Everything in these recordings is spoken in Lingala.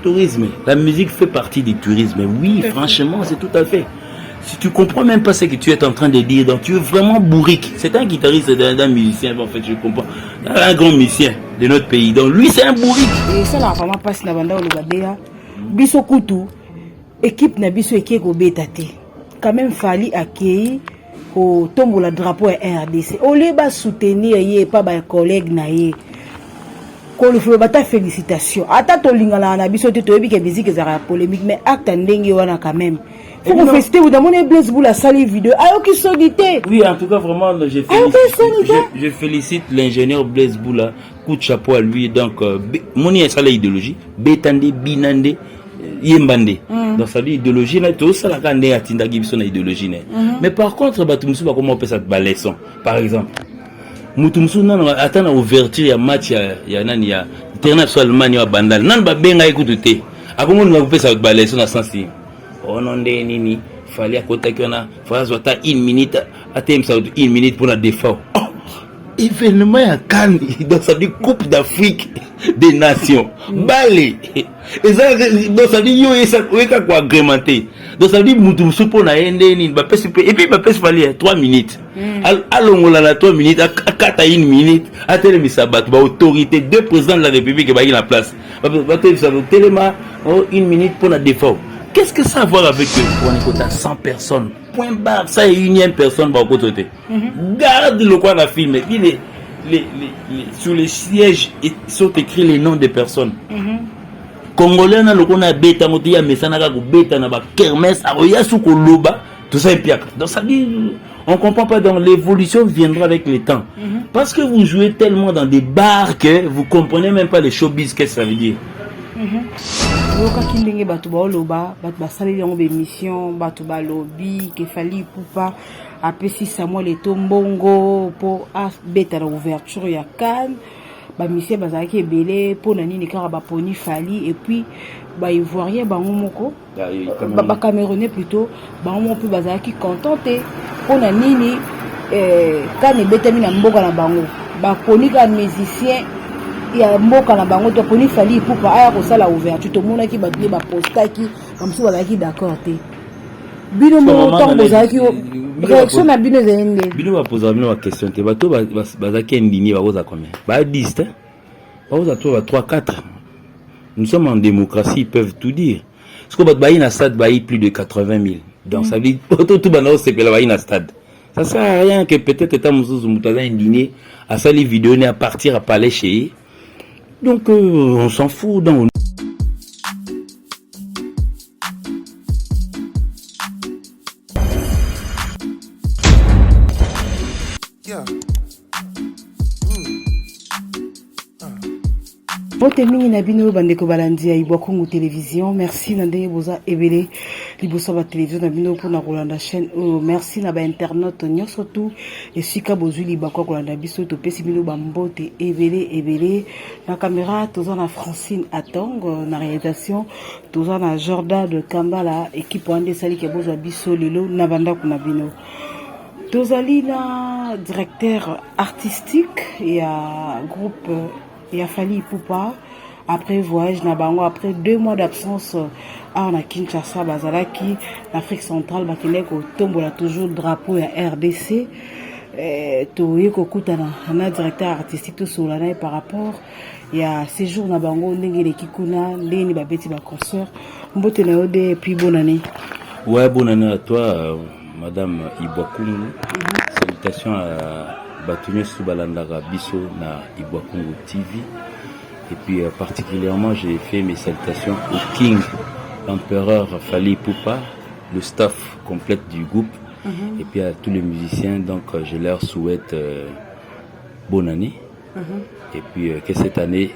Tourisme. La musique fait partie du tourisme. Oui, franchement, c'est tout à fait. Si tu comprends même pas ce que tu es en train de dire, donc tu es vraiment bourrique. C'est un guitariste, d'un musicien, en fait, je comprends. Un grand musicien de notre pays. Donc lui, c'est un bourrique. Et ça, là, vraiment, passe na banda ou le biso kutu, équipe na biso eke ko betate. Quand même, fali accueillir au tombe la drapeau RDC. Au lieu de soutenir, yé, pas ba collègue na yé. Quand le fait bata félicitations. Ata to lingala na biso te to yebi ke musique ezara polémique, mais acte ndenge wana quand même. Faut qu'on félicite ou dans Blaise Boula sali vidéo. Ayo ki solité. Oui, en tout cas vraiment je félicite l'ingénieur Blaise Boula. Coup de chapeau à lui. Donc mon sala idéologie, betande binande yembande. Donc ça dit idéologie là tout ça la kande atinda gibiso na idéologie né. Mais par contre batumsu ba comment on peut ça leçon par exemple. Mutumsu nan atana ouverture ya match ya nani ya international Allemagne ya bandal. Nan ba benga ekutu te. Akomo nga ko pesa ba leçon na sensi. Ononde nini fallait à côté qu'on a phrase à une minute à thème ça une minute pour la défense événement à Cannes dans sa coupe d'Afrique des nations balé et ça dans sa dit yo ça quoi agrémenté dans sa dit mutum supo na ende ni ba pesi et puis ba pesi fallait 3 minutes allons la 3 minutes à 4 à 1 minute à télé sabat ba autorité deux présidents de la République ba la place ba télé ça téléma 1 minute pour la défense. Qu'est-ce que ça a à voir avec eux? On est à 100 personnes. Point barre, ça est unième personne va au côté. Garde le coin à filmer. Sur les sièges sont écrits les noms des personnes. Congolais, on a bêta, on a mesana ko bêta na ba kermesse, aroya sou ko loba, tout ça est piak. Donc ça dit, on comprend pas. Donc l'évolution viendra avec le temps. Parce que vous jouez tellement dans des bars que vous comprenez même pas les showbiz qu'est-ce que ça veut dire. Yoka kindenge batu ba oloba batu basali yango be mission batu ba lobby ke fali pupa apesi Samuel Etombongo pour beta la ouverture ya Cannes ba mission bazaki ebele pour nani ni kara ba poni fali et puis ba ivoirien bango moko ba camerounais plutôt bango moko bazaki contenté pour nani Cannes beta mi na mboka na bango ba poni ka musicien ya mboka na bango to poni fali pupa aya ko sala ouverture to mona ki batli ba postaki comme si bazaki d'accord te bino mo temps bozaki réaction na bino zende bino ba poser bino ba question te bato bazaki indigné ba koza combien ba 10 hein ba koza 3 4 nous sommes en démocratie ils peuvent tout dire parce que bat ba ina stade ba plus de 80 000 donc ça veut dire tout bana c'est que la ba ina stade ça sert à rien que peut-être état musuzu mutaza indigné à sali vidéo ne à partir à parler chez. Donc on s'en fout dans Bote mingi na bino bandeko balandi ya Ibwakungu télévision. Merci na ndenge boza ebele liboso ba télévision na bino pour na kolanda chaîne. Merci na ba internaute nyonso tout esika bozwi libakwa kolanda biso to pesi bino ba mbote ebele na caméra toza na Francine Atong na réalisation toza na Jordan de Kambala équipe wande sali ke bozwa biso lelo na banda kuna bino. Tozali na directeur artistique ya groupe il a fallu Poupa après voyage na bango après 2 mois d'absence à na Kinshasa bazalaki l'Afrique centrale bakile ko tombola toujours drapeau ya RDC to yeko kutana na directeur artistique to solana par rapport ya séjour na bango ndenge lekikuna ndeni babeti ba concert mbote na ode et puis bonne année. Ouais, bonne année à toi madame Ibwakungu. Salutations à Batunye Subalandara Bisso na Ibwakungu TV. Et puis particulièrement j'ai fait mes salutations au King, l'empereur Fali Poupa, le staff complet du groupe et puis à tous les musiciens. Donc je leur souhaite bonne année et puis que cette année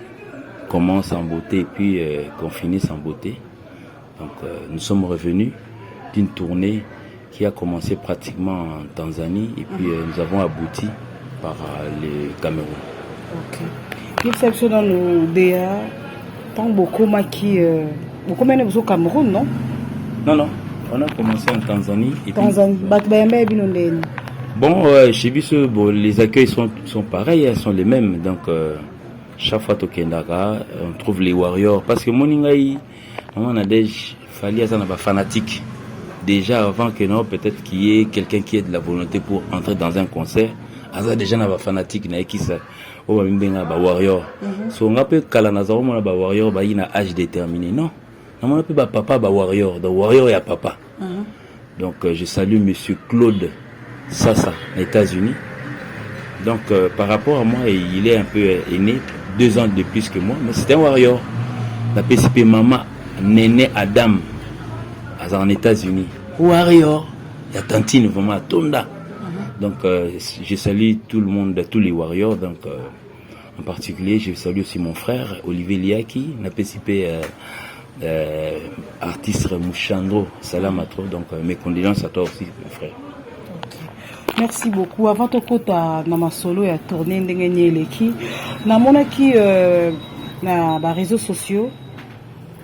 commence en beauté et puis qu'on finisse en beauté. Donc nous sommes revenus d'une tournée qui a commencé pratiquement en Tanzanie et puis nous avons abouti par le Cameroun. Ok. Quelle section dans le DA tant beaucoup qui beaucoup même au Cameroun, non? Non, on a commencé en Tanzanie et Tanzanie. Bon, chez Bissau, bon, les accueils sont pareils, ils sont les mêmes. Donc chaque fois tokendaka on trouve les warriors parce que moningai maman Nadège fallait ça n'a pas fanatique déjà avant que non peut-être qu'il y ait quelqu'un qui ait de la volonté pour entrer dans un concert asa déjà n'a pas fanatique na qui ça o ba mbenga ba warrior so on peut kala na zawo mona ba warrior ba ina âge déterminé non on peut ba papa ba warrior donc warrior ya papa donc je salue monsieur Claude Sassa aux États-Unis donc par rapport à moi il est un peu aîné 2 ans de plus que moi mais c'est un warrior la PCP maman Néné Adam en États-Unis warrior il y a Tantine vraiment à Tonda donc je salue tout le monde tous les warriors donc en particulier je salue aussi mon frère Olivier Liaki la PCP artiste Mouchandro salam à toi donc mes condoléances à toi aussi mon frère. Merci beaucoup. Avant de kota na masolo ya tourner ndenge nyeleki na monaki na ba réseaux sociaux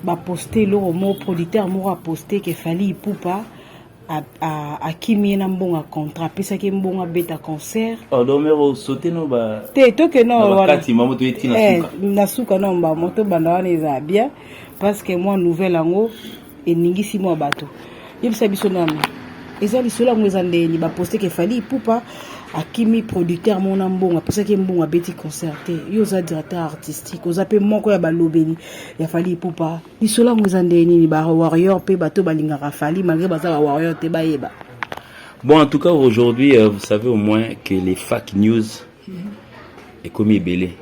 ba poster le mot producteur mo a poster que Fally Ipupa a kimi na mbonga contrat pesa ke mbonga beta concert domero sauter no ba te to que non wakati maman to eti na suka no ba moto banda wana eza bien parce que moi nouvelle ango eningisi mo bato yebisa biso nami eza lisolo ngweza ndeni ba poster que Fally Ipupa akimi producteur mona mbonga pesa ke mbonga beti concert yo za directeur artistique oza pe moko ya balobeli ya Fally Ipupa lisolo ngweza ndeni ni ba warrior pe bato balingaka Fally malgré baza ba warrior te bayeba. Bon en tout cas aujourd'hui vous savez au moins que les fake news est commis belé.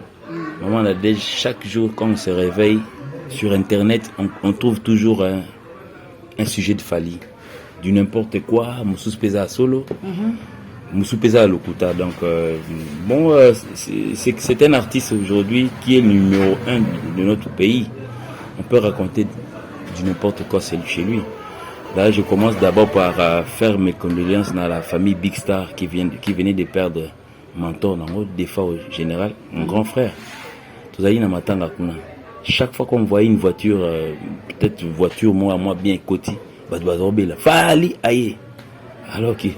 Maman Nadège chaque jour quand on se réveille sur internet on trouve toujours un sujet de Fally du n'importe quoi Moussous Pesa solo Moussou Pesa Lokuta donc bon c'est un artiste aujourd'hui qui est le numéro 1 de notre pays. On peut raconter du n'importe quoi chez lui. Là je commence d'abord par faire mes condoléances dans la famille Big Star qui venait de perdre mentor dans notre défunt au général mon grand frère Tozali na matanga kuna chaque fois qu'on voyait une voiture peut-être une voiture moi bien cotée la Fally aye alors que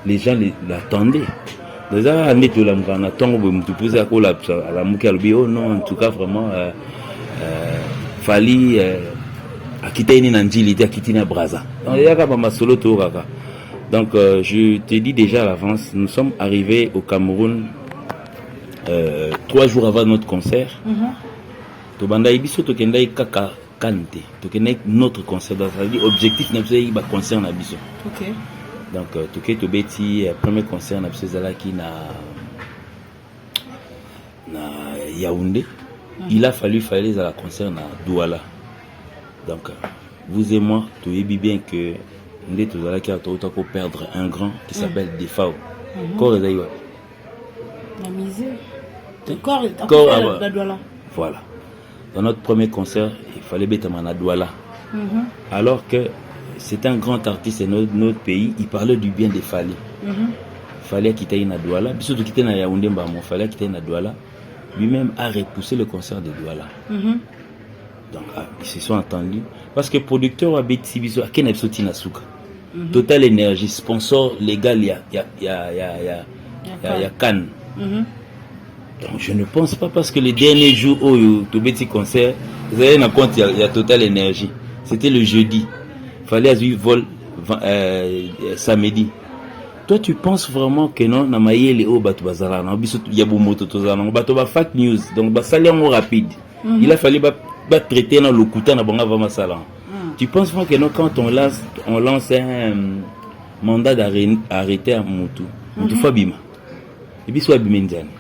les gens l'attendaient déjà oh non en tout cas vraiment Fally akita ini nanjili te akiti na braza donc je te dis déjà à l'avance nous sommes arrivés au Cameroun 3 jours avant notre concert tobanda ibiso tokendai kaka kante tokendai notre concert c'est-à-dire objectif na biso ba concert na biso donc toke tobeti premier concert na biso zalaki na Yaoundé il a fallu à concert na Douala donc vous et moi toyebi bien que ndé tozalaki atota ko perdre un grand qui s'appelle Defao corps ezaiwa la misère corps la Douala voilà. Dans notre premier concert, il fallait Betamana Douala. Alors que c'est un grand artiste de notre pays, il parlait du bien des Fally. Fallait quitter na Douala. Surtout quitter na Yaoundé, fallait quitter na Douala. Lui-même a repoussé le concert de Douala. Donc ils se sont entendus. Parce que le producteur a Betty Biso, à Kenepso Tinasuka. Total Énergie, sponsor légal, il y a Cannes. Donc je ne pense pas parce que les derniers jours où tu petit concert, vous avez un compte il y a Total Énergie. C'était le jeudi. Il fallait avoir vol samedi. Toi tu penses vraiment que non na maye les bato bazala na biso ya bomoto tozana bato ba fake news donc ba saler en rapide. Il a fallu ba traiter dans le couteau na banga va masala. Tu penses vraiment que non quand on lance un mandat d'arrêter à Moutou. Moutou Fabima. Et biso abimendjani.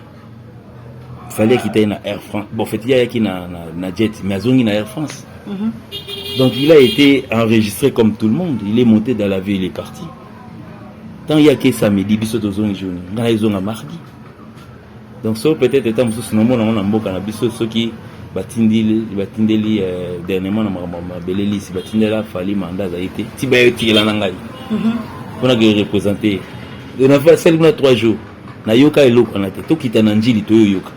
Fallait quitter na Air France. Bon, fait il y a qui na jet, mais azongi na Air France. Donc il a été enregistré comme tout le monde. Il est monté dans la ville, il est parti. Tant il y a que samedi, biso tozongi journée. Ngana izonga mardi. Donc ça peut-être étant musu sinomo na on mboka na biso soki batindeli dernièrement na beleli si batindela Fally mandat a été. Ti ba yoti la nangai. On a représenté. On a fait seulement 3 jours. Na yoka eloko na te to kita na njili to yoka.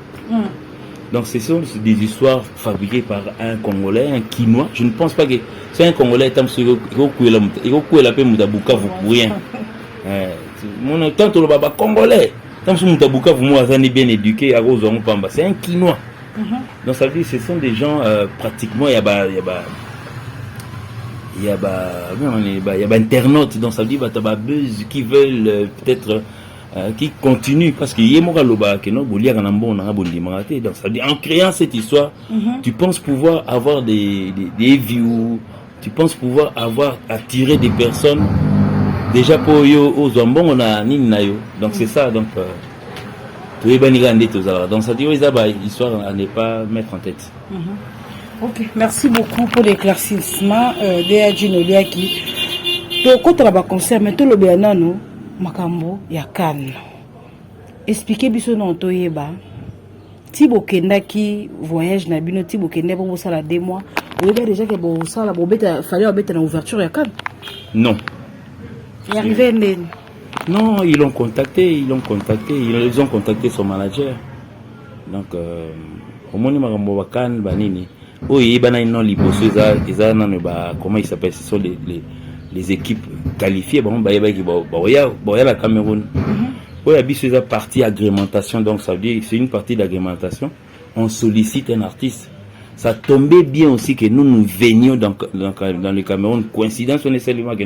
Donc ce sont des histoires fabriquées par un Congolais, un Quinois. Je ne pense pas que c'est un Congolais il faut la paix Bukavu pour rien. Mon temps le baba Congolais. Tant que Moutabuka, vous m'avez bien éduqué à Rosong Pamba, c'est un Quinois. Donc ça veut dire que ce sont des gens pratiquement, il y a internautes, donc ça veut dire qu'il y a buzz qui veulent peut-être qui continuent parce qu'il y a donc ça veut dire en créant cette histoire, tu penses pouvoir avoir des views, tu penses pouvoir avoir attiré des personnes déjà pour yo aux zambon on a ninayo, donc c'est ça donc donc ça dit histoire à ne pas mettre en tête. Ok, merci beaucoup pour l'éclaircissement de Djinoliaki. Donc quand on a concert mais tout le bien non makambo ya kan. Expliquez biso non toyeba. Ti bokenda ki voyage na bino ti bokenda pour ça la 2 mois. Vous avez déjà que bon ça la bobeta fallait obeta na ouverture ya kan. Non. Il arrivé ndeni. Non, ils l'ont contacté, ils ont contacté son manager. Donc, au moins, comment il s'appelle? Ce sont les équipes qualifiées. La Cameroun. Il y a partie agrémentation, donc ça veut dire c'est une partie d'agrémentation. On sollicite un artiste. Ça tombait bien aussi que nous venions dans le Cameroun. Coïncidence, on est seulement que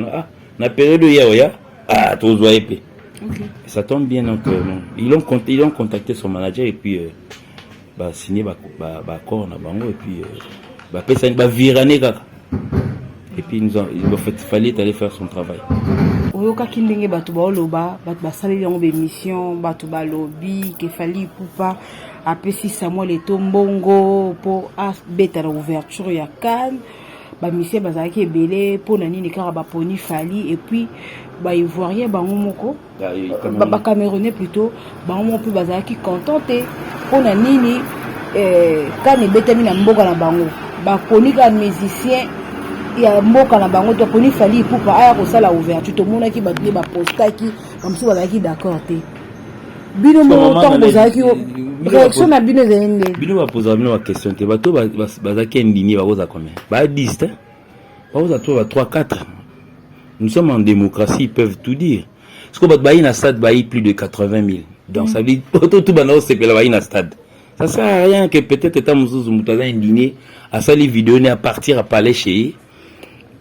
la période de Yaoya. Ah, tous voyez. Okay. Ça tombe bien donc ils ont contacté son manager et puis signé accord na bango et puis virané kaka et puis il fallait aller faire son travail. Oyoka kindenge batu ba oloba batu ba saleli yango be mission batu ba lobby ke fali pupa apesi Samuel Eto'o mbongo pour beta la ouverture ya Cannes ba mission bazaki ebele pour nani ni kaka ba poni fali et puis ba ivoirien bango moko ba camerounais plutôt bango moko pe bazaki contenté pour nani Cannes betami na mboka na bango ba poni ka musicien ya mboka na bango to poni fali pupa aya ko sala ouverture to mona ki ba postaki comme si bazaki d'accord te bino mo temps bazaki réaction na bino zende bino ba poser bino ba question te bato bazaki indigné ba koza combien ba 10 hein ba koza 3 4. Nous sommes en démocratie, ils peuvent tout dire. Parce que bayi na stade bayi plus de 80 000. Donc ça veut dire tout banao c'est que la bayi na stade. Ça sert à rien que peut-être état musuzu mutaza indigné à ça les vidéos à partir à parler chez.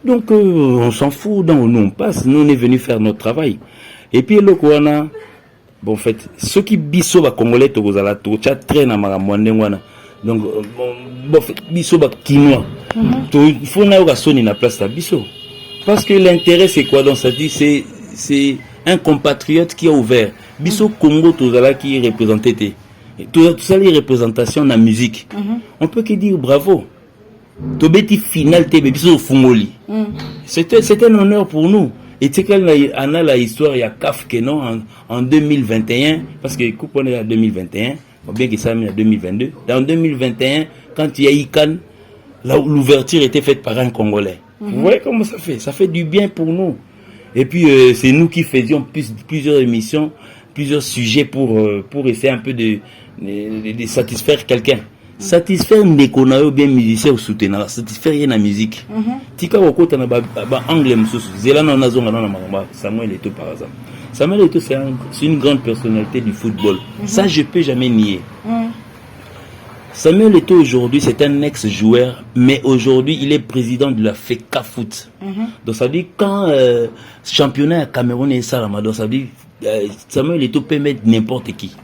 Donc on s'en fout, donc nous on passe, nous on est venu faire notre travail. Et puis le Kouana, bon en fait, ceux qui biso ba congolais to kozala to chat traîne à maramwande wana. Donc bon biso ba kinois. To il faut na yo soni na place ta biso. Parce que l'intérêt c'est quoi dans ça dit c'est un compatriote qui a ouvert biso Congo tozala qui représenté tout ça les représentations dans la musique. On peut que dire bravo. Tobeti final te biso fungoli. C'est un honneur pour nous. Et c'est quand on a la histoire il y a CAF que non en 2021 parce que coupe on est en 2021, bien que ça en 2022. Dans 2021 quand il y a ICAN, l'ouverture était faite par un Congolais. Vous voyez comment ça fait? Ça fait du bien pour nous. Et puis c'est nous qui faisions plusieurs émissions, plusieurs sujets pour essayer un peu de satisfaire quelqu'un. Satisfaire Nekonayo bien musicien ou soutenir, satisfaire rien la musique. Tika wakota na ba anglais mususu. Zela na nazonga na mama Samuel Eto'o par exemple. Samuel Eto'o c'est une grande personnalité du football. Ça je peux jamais nier. Samuel Eto'o aujourd'hui c'est un ex-joueur, mais aujourd'hui il est président de la FECA Foot. Donc ça veut dire quand championnat à Cameroun et Salama, donc ça veut dire Samuel Eto'o peut mettre n'importe qui.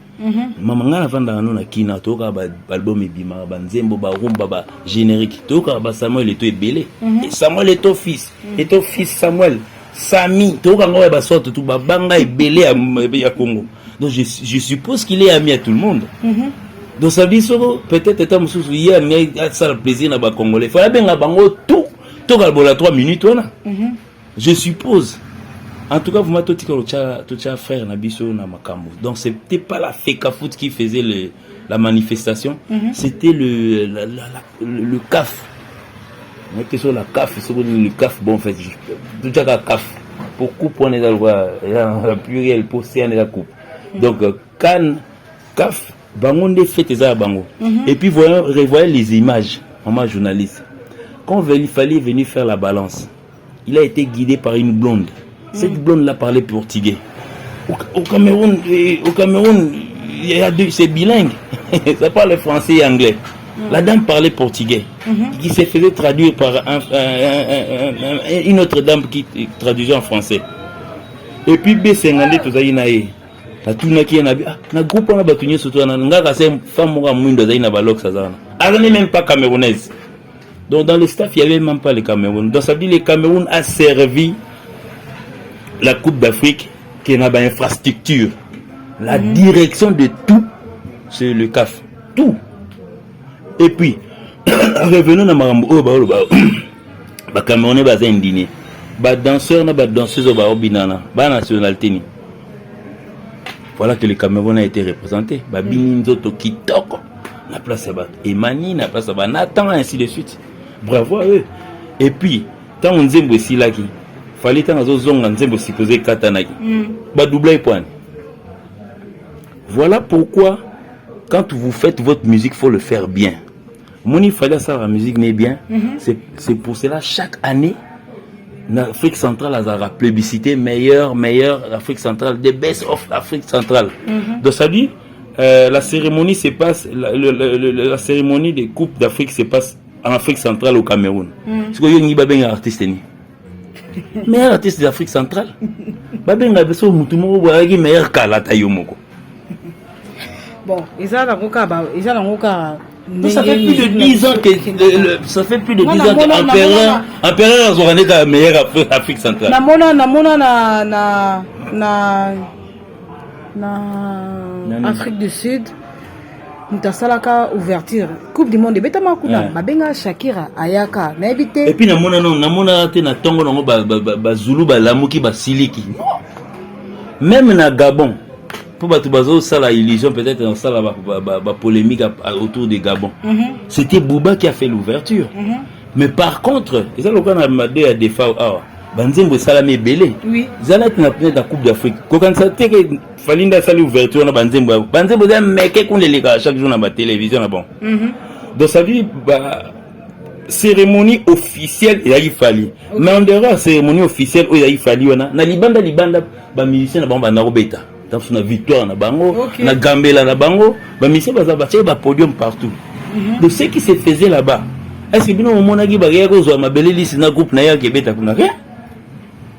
Mamanga na vanda na kina toka ba album ebima ba nzembo ba rumba ba générique toka ba Samuel Eto'o ebele. Et Samuel Eto'o fils Samuel Sami toka ngoya ba sorte tout ba banga ebele ya Congo. Donc je suppose qu'il est ami à tout le monde. Donc ça veut dire peut-être état mususu hier mais ça le plaisir na ba congolais. Fallait bien bango tout toka bola 3 minutes wana. Je suppose. En tout cas, vous m'avez dit que tu frère Nabiso na Makambo. Donc c'était pas la FECA Foot qui faisait la manifestation, c'était le CAF. On était sur la CAF, c'est le CAF. Bon, en fait, tout ça CAF. Pour coupe on est dans le pluriel pour c'est la coupe. Donc CAF, bango fait ça bango. Et puis revoyez les images, maman journaliste. Quand il fallait venir faire la balance, il a été guidé par une blonde. Cette blonde-là parlait portugais. Au Cameroun, c'est bilingue. Ça parle français et anglais. La dame parlait portugais, qui se faisait traduire par une autre dame qui traduisait en français. Et puis B50 tout ça inae. La tuna qui na groupe on a battu surtout na ngaka c'est femme moi mwindo za ina balok ça ça. Elle n'est même pas camerounaise. Donc dans le staff il y avait même pas le Cameroun. Donc ça dit le Cameroun a servi la Coupe d'Afrique qui n'a pas infrastructure. La direction de tout c'est le CAF. Tout. Et puis revenons à Marambo ba Camerounais ba indini. Ba danseurs na ba danseuses ba obinana, ba nationalité ni. Voilà que le Cameroun a été représenté. Ba Bininzoto Kitoko na place ba Emani na place ba Nathan ainsi de suite. Bravo à eux. Et puis tant on Nzembo Silaki, fallait tant azo zonga Nzembo supposé katanaki. Ba double point. Voilà pourquoi quand vous faites votre musique, faut le faire bien. Moni fallait ça la musique n'est bien. C'est pour cela chaque année l'Afrique centrale a la plébiscité meilleur l'Afrique centrale, the best of l'Afrique centrale. Donc ça dit la cérémonie se passe la cérémonie des coupes d'Afrique se passe en Afrique centrale au Cameroun. Parce que y a un artiste ni. Meilleur artiste d'Afrique centrale. Ba benga beso mutu moko boyaki meilleur kalata yo moko. Bon, ça fait plus de 10 ans que ça fait plus de 10 ans que Empereur Azorane est la meilleure Afrique centrale. Na Afrique du Sud, Mutasalaka ouverture Coupe du monde betama kuna babenga Shakira Ayaka na ebité. Et puis namona te na tongo nango ba Zulu ba lamuki ba siliki. Même na Gabon. Pour battre bazo ça la illusion peut-être dans ça la polémique autour des Gabon. C'était Bouba qui a fait l'ouverture. Mais par contre, ils ont le cas na de à défa banzembo salame belé. Oui. Zala na la Coupe d'Afrique. Quand ça te que falinda sali ouverture na banzembo za meke qu'on les gars chaque jour na télévision na bon. Donc ça dit cérémonie officielle il a fallu. Mais en dehors cérémonie officielle il a fallu na libanda ba musicien na bon ba narobeta. Dans une victoire na bango, na Gambela na bango, ba mission baza ba podium partout. De ce qui se faisait là-bas. Est-ce que bino mona gi ba yako zo mabele liste na groupe na ya kebeta kuna rien?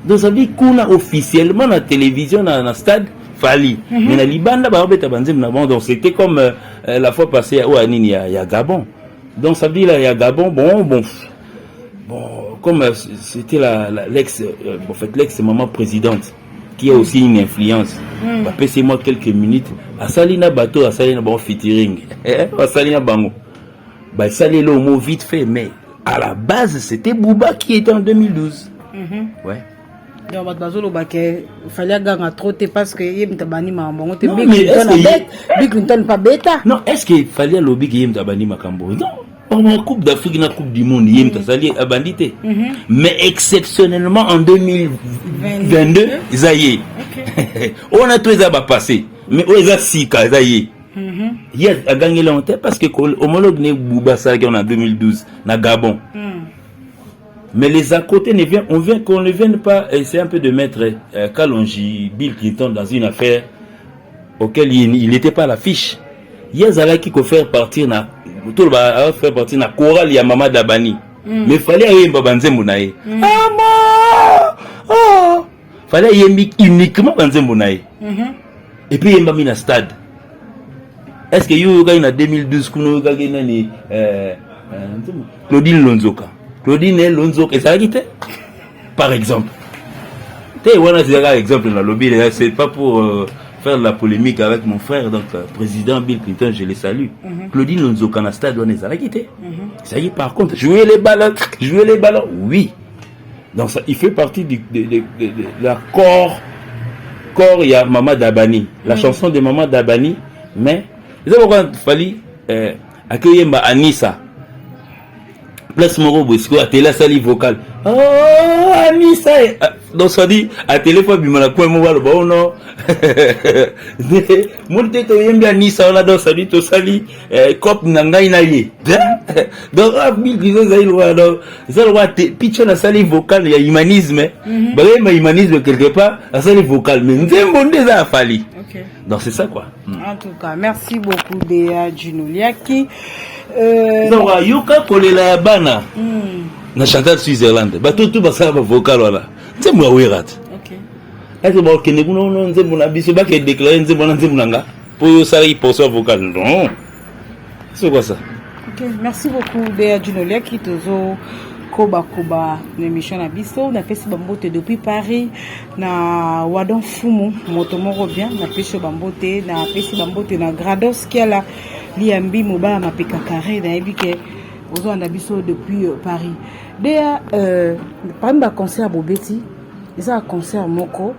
Donc ça dit kuna officiellement na télévision na stade fali. Mais na libanda ba obeta banzim na bon donc c'était comme la fois passée au Anini ya Gabon. Donc ça dit là ya Gabon bon comme c'était l'ex en fait l'ex maman présidente qui a aussi une influence. Passez-moi quelques minutes. À Salina bateau, à Salina bon featuring. À Salina bango. Bah Salé le mot vite fait, mais à la base c'était Bouba qui était en 2012. Ouais. Donc bazolo baké fallait ganga trotter parce que yem tabani mambo te Big Clinton pas bêta. Non, est-ce qu'il fallait lobby yem tabani makambo? Non. Pendant la Coupe d'Afrique, la Coupe du Monde, il y a un bandité. Mais exceptionnellement en 2022, ça y est. On a tout ça passé. Mais on a six cas, ça y est. Il y a gagné longtemps parce que l'homologue n'est Bouba Sarki en 2012, na Gabon. Mais les à côté, qu'on ne vienne pas essayer un peu de mettre Kalonji, Bill Clinton dans une affaire auquel il n'était pas à l'affiche. Il y a Zala qui peut faire partir na tout va faire partie na chorale ya Mama Dabani. Mais fallait y Banzembo nae. Fallait y uniquement Banzembo nae. Et puis y na stade. Est-ce que you gagne en 2012 kuno gagne ni Claudine Lonzoka. Claudine Lonzoka ça qui par exemple. Té wana c'est un exemple dans lobby c'est pas pour faire de la polémique avec mon frère, donc président Bill Clinton, je le salue. Claudine Lonzoka na stade on est quitté. Ça y est, par contre, jouer les ballons, oui. Donc ça, il fait partie de la corps il y a Mama Dabani, la chanson de Mama Dabani, mais il fallait accueillir Anissa. Place Moro Bosco, à la salle vocale. Oh, Anissa. Donc ça dit, à téléphone, il m'a point mobile, bon non. Mon tête est bien Anissa, on a dans sa vie, tout sali, cop n'anga inaye. Donc, mille disons, ça il va pitcher la salle vocale, il y a humanisme. Bah, il y a humanisme quelque part, la salle vocale, mais nous avons déjà fallu. Donc c'est ça quoi. En tout cas, merci beaucoup Dea Junoliaki. Donc, Yuka Kolela Bana. Na chanteur Switzerland. Bah tout ça va vocal là. C'est moi Wirat. OK. Est-ce que bon Kene kuno non nze mona biso ba ke déclarer nze mona nze munanga pour ça il pour ça vocal. Non. C'est quoi ça? OK, merci beaucoup Dea Junoliaki tozo koba l'émission na biso na pesi bambote depuis Paris na Wadon Fumu moto moko bien na pesi bambote na Grados Kiala liambi mobala mapeka carré na ebike ozo anda biso depuis Paris. Dea pamba concert bobeti eza concert moko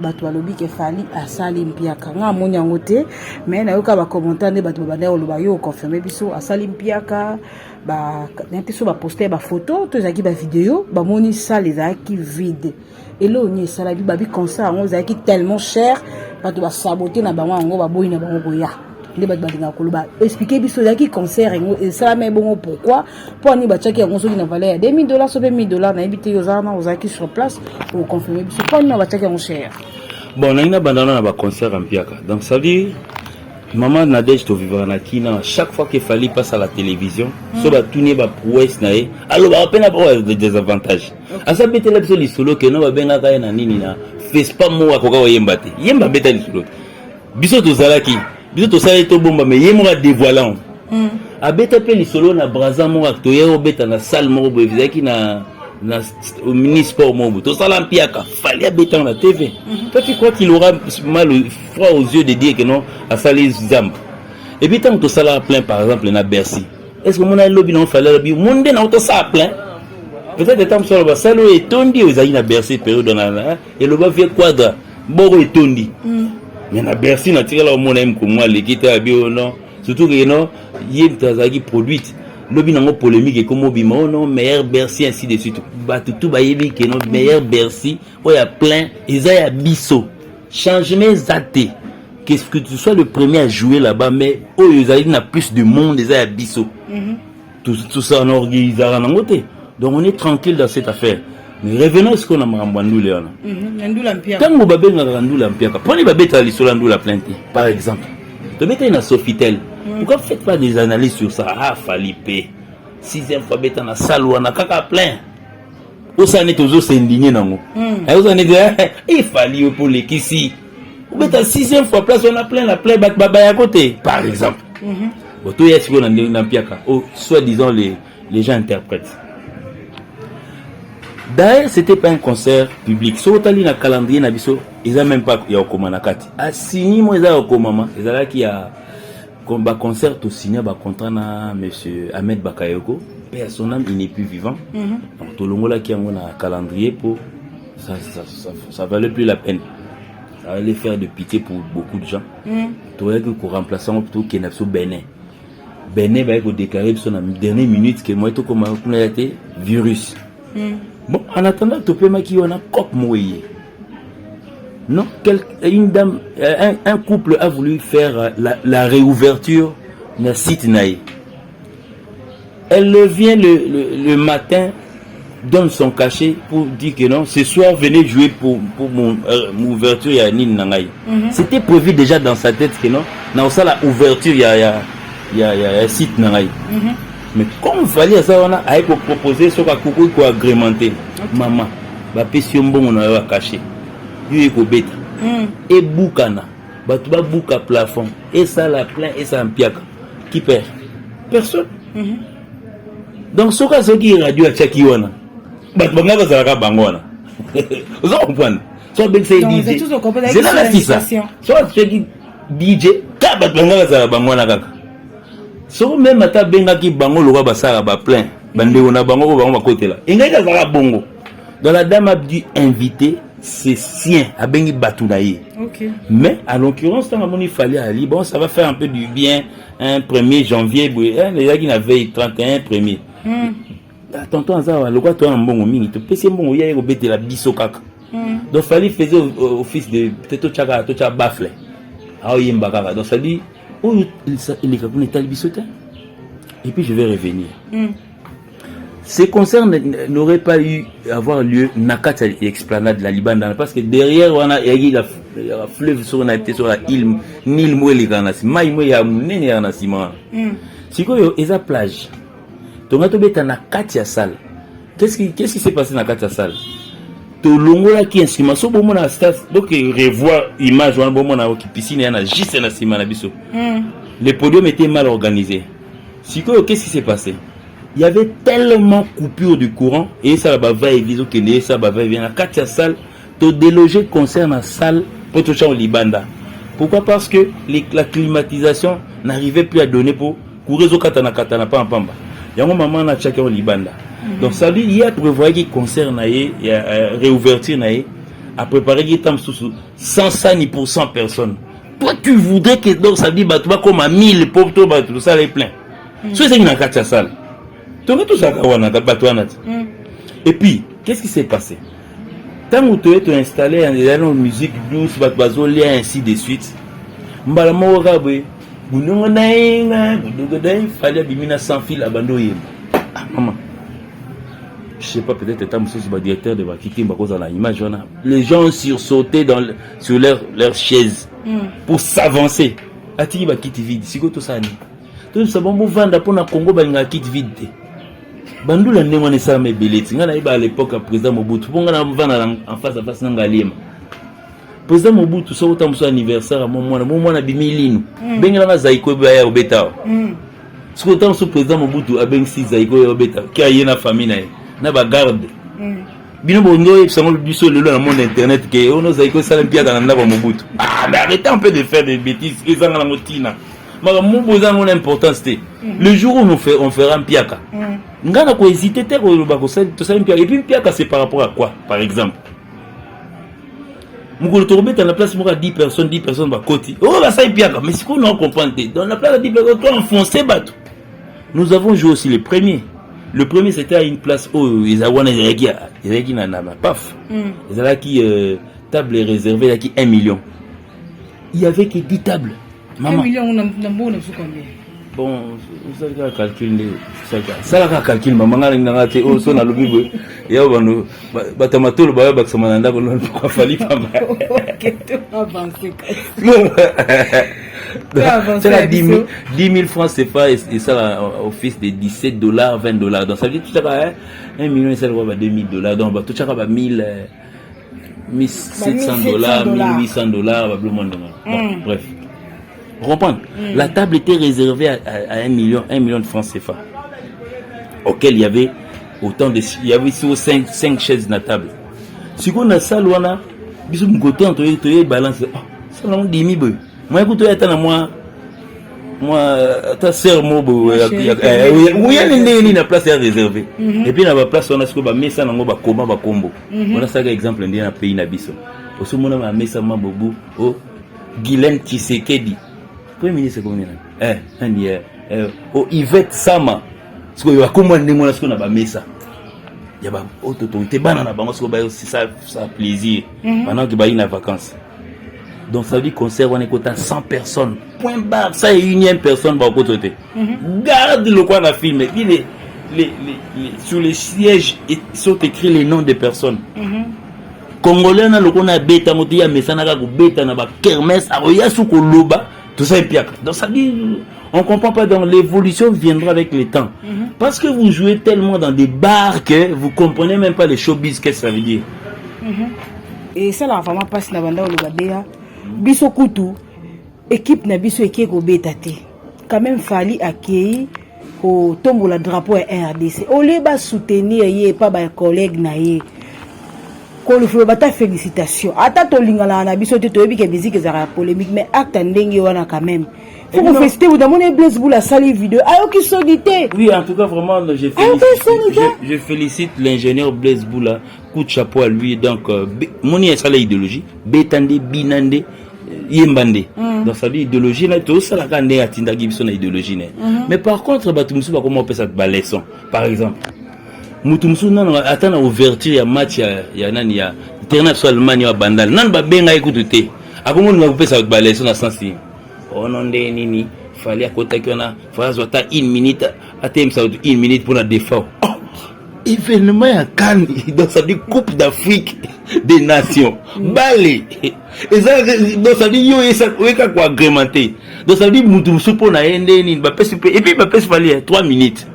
bato balobi ke fali asali mpiaka nga moni yango te mais na yoka ba commentaire ne bato babanda oloba yo confirmer biso asali mpiaka ba nete so ba poster ba photo to ezaki ba vidéo ba moni salle ezaki vide et là on y sala bi babi concert ngo ezaki tellement cher bato ba saboter na bango ngo ba boyi na bango boya les bato balinga koloba expliquer biso ezaki concert ngo et ça mais bon pourquoi pour ni ba tchaki ngo so na valeur $2,000 so $1,000 na ebité yo zana ozaki sur place pour confirmer biso pour ni ba tchaki ngo cher. Bon, on a une bandana dans concert en Piaka. Donc ça dit, maman Nadège to vivre na kina chaque fois qu'il fallait passer à la télévision, so ba tourner ba prouesse nae. Alors ba peine avoir des désavantages. À ça bête la solo solo que no ba benga ka na nini na fais pas mo akoka yemba te. Yemba beta li solo. Biso to zalaki, biso to sala to bomba mais yemo ga dévoilant. A beta pe li solo na braza mo acto yero beta na salle mo bo vizaki na au mini-sport Mobo. Tout ça l'ampiaka, fallait habiter dans la TV. Toi tu crois qu'il aura mal froid aux yeux de dire que non à ça les zambes. Et puis tant que tout ça là plein par exemple na Bercy. Est-ce que mon a lobby non fallait lobby monde na tout ça plein. Peut-être tant sur le salon et tondi aux aïe na Bercy période dans la et le bas vieux quadra boro et tondi. Mais na Bercy na tiré là au monde aime comme moi les quitter à bio non surtout que non yem tazaki produite. Lobby nango polémique et comme obima oh non meilleur Bercy ainsi de suite bah tout bayebi que non meilleur Bercy oh il y a plein ils a bisso changement zaté qu'est-ce que tu sois le premier à jouer là-bas mais oh ils n'a plus de monde ils a bisso tout ça en organisera nango te donc on est tranquille dans cette affaire mais revenons à ce qu'on a marambandou léona ndula mpia quand mo babé na ndula mpia prenez babé ta lisola ndula plainte par exemple te mettez na Sofitel. Pourquoi vous ne faites pas des analyses sur ça? Ah, Falipe. 6e fois, bêta na salle ou na kaka plein. Où ça n'est toujours s'indigner non? Où ça n'est il fallait pour les kissi. Ou bêta 6e fois place on a plein baba à côté. Par exemple. Bon, tout y est sur dans piaka. Oh, soi-disant les gens interprètent. D'ailleurs, c'était pas un concert public. So tali na calendrier na biso, ils a même pas ya okomana kati. A signé moi za okomama, ils a là qui a comme ba concert au signé ba contrat na monsieur Ahmed Bakayoko, père son âme il n'est plus vivant. Donc tout le monde là qui a un calendrier pour ça valait plus la peine. Ça allait faire de pitié pour beaucoup de gens. Tu vois que pour remplaçant plutôt Kenapso Benin. Benin va être déclaré sur la dernière minute que moi tout comme on a été virus. Bon, en attendant, tu peux mettre un cop mouillé. Non, une dame, un couple a voulu faire la réouverture d'un site naïf. Elle vient le matin, donne son cachet pour dire que non, ce soir venez jouer pour mon ouverture il y a Nine Nangaï. C'était prévu déjà dans sa tête que non, dans ça la ouverture il y a un site Nangaï. Mais comme il fallait ça, on a proposé ce qu'il faut agrémenter. Maman, bah pétion bon on a caché. Il est bête. Et boukana, bah tu vas bouka plafond. Et ça la plein et ça en piaka. Qui perd? Personne. Donc ce cas qui radio à Tchakiwana. Bah tu vas ça la bangwana. Vous comprenez? Soit ben c'est DJ. C'est là ça. Soit tu DJ, bah tu vas ça la bangwana kaka. So même ata benga ki bango loba basara ba plein bande ona bango ba côté là ingaika zala bongo dans la dame a dû inviter ses siens à bengi batunaye. Mais à l'occurrence tant il fallait aller bon ça va faire un peu du bien un 1er janvier les gens qui n'avaient 31 premier tonton azawa le quoi toi en bon mingi to pesi bon ya ko bete la biso kaka donc fallait faisait office de peut-être to bafle ah yimba kaka donc ça dit oh il est comme état bisote et puis je vais revenir ces concerts n'auraient pas eu avoir lieu nakata explanade de la Libanda parce que derrière on a la fleuve sur la île Nil Moueli Ganasi mai mo ya munene ya nasima sikoyo eza plage donc to beta na kati ya salle qu'est-ce qui s'est passé na kati ya salle to longola ki instrument so bomo na stas donc revoir image wana bomo na ki piscine yana juste na sima na biso le podium était mal organisé sikoyo qu'est-ce qui s'est passé. Il y avait tellement coupure du courant et ça va et viso que ça va et vient à quatre salles to déloger concert la salle pour toucher au Libanda. Pourquoi? Parce que la climatisation n'arrivait plus à donner pour courir au katana pas en pamba. Il y a un moment na chacun au Libanda. Donc ça dit il y a prévoir qui concert naé il y a réouverture naé à préparer qui tam sous 100% personnes. Toi tu voudrais que donc ça dit bah tu vas comme à 1000 pour toi bah tout ça est plein. So c'est une quatre salle. Et puis, qu'est-ce qui s'est passé? Tant que tu es installé en musique douce, ainsi de suite, il fallait bimina sans fil abandonné. Maman, je sais pas, peut-être que le directeur de Bakiti, l'image, les gens sursauté sur leur chaise pour s'avancer. Atigi Bakiti vide, si tout ça. Tout ça, bon, vendre pour na Congo, il kit vide. Bandula ndenge wana ça me beleti ngana iba à l'époque président Mobutu bonga na mvana en face à face nanga liema président Mobutu so utamso anniversaire mon mwana bimilinu bengela na zaiko ba ya obeta so utamso président Mobutu abengsi zaiko ya obeta ki ayena famille na ba garde bino bongo sango biso lelo na monde internet que ono zaiko sala mpia kana ndaba Mobutu mais arrêtez un peu de faire des bêtises ils ont la motina mais mon besoin mon importance le jour où on fera un piaka ngana ko hésiter te ko ba ko ça tout ça et puis piaka c'est par rapport à quoi par exemple mugolo to robeta na place moko 10 personnes ba koti oh ba ça piaka mais si qu'on on comprend dans la place 10 personnes toi enfoncer bateau nous avons joué aussi le premier c'était à une place où ils awana iregi na paf ils allaient qui table réservée là qui 1 million il y avait que 10 tables maman 1 million on a bon sous combien. Bon, ça va calculer ça va calculer maman ngana te o so na lobibo ya bano batamatolo ba ba samananda ko non ko fali pas mal. OK, tu avancer. C'est la 10 000 francs CFA et ça au fils de $17 $20 donc ça veut dire tout ça va 1 million ça va $2,000 donc tout ça va 1700 $1800 va bleu monde. Bref. Comprendre. La table était réservée à 1 million de francs CFA. Auquel il y avait il y avait sur 5 chaises dans la table. Si on a ça, on a bisou mon côté entre eux balance. Ça on dit mi boy. Moi écoute moi ta sœur mo boy. Oui, il y a place réservée. Et puis dans la place on a ce que ba mesa nango ba koma ba kombo. On a ça exemple ndé na pays na biso. Oso mona ma mesa mabobu o Guilaine Tshisekedi. Premier ministre combien Yvette Sama ce que comment ndemo na ce qu'on a ba mesa ya ba autorité bana na bango ce que ba aussi ça plaisir pendant que ba ina vacances donc ça veut dire concert on est content 100 personnes point barre ça est unième personne ba côté garde le coin la film les sur les sièges sont écrits les noms des personnes congolais na loko na beta moto ya mesana ka ko beta na ba kermesse aroya suko loba tout ça est piaka. Donc ça dit, on comprend pas, donc l'évolution viendra avec le temps. Parce que vous jouez tellement dans des bars que vous comprenez même pas les showbiz, qu'est-ce que ça veut dire. Et ça là vraiment passe na banda le badea. Biso kutu équipe na biso ekeko betate. Quand même fallait accueillir au tombeau la drapeau RDC. Au lieu de soutenir yé pas ba collègue na yé. Quand le fait bata félicitations. Ata to lingala na biso te to yebi ke musique za polémique mais acte ndenge wana quand même. Faut vous féliciter vous demandez Blaise Boula sali vidéo. Ayo ki solité. Oui, en tout cas vraiment je félicite l'ingénieur Blaise Boula. Coup de chapeau à lui donc moni est ça l'idéologie, betande binande yembande. Donc ça dit idéologie là tout ça la kande atinda gibiso na idéologie né. Mais par contre batumsu ba comment on peut ça ba leçon par exemple. mutumsu nana atana ouverture ya match ya nani ya terrain sur Allemagne wa bandal nan ba benga ekutu te akomo nga kupesa ba leçon na sensi ono nde nini fallait akotaki wana phrase wata 1 minute atemsa 1 minute pour la défense événement ya CAN donc ça dit Coupe d'Afrique des Nations balé et ça donc ça dit yo esa weka ko agrémenté donc ça dit mutu supo na ende ni ba pesi et puis ba pesi fallait 3 minutes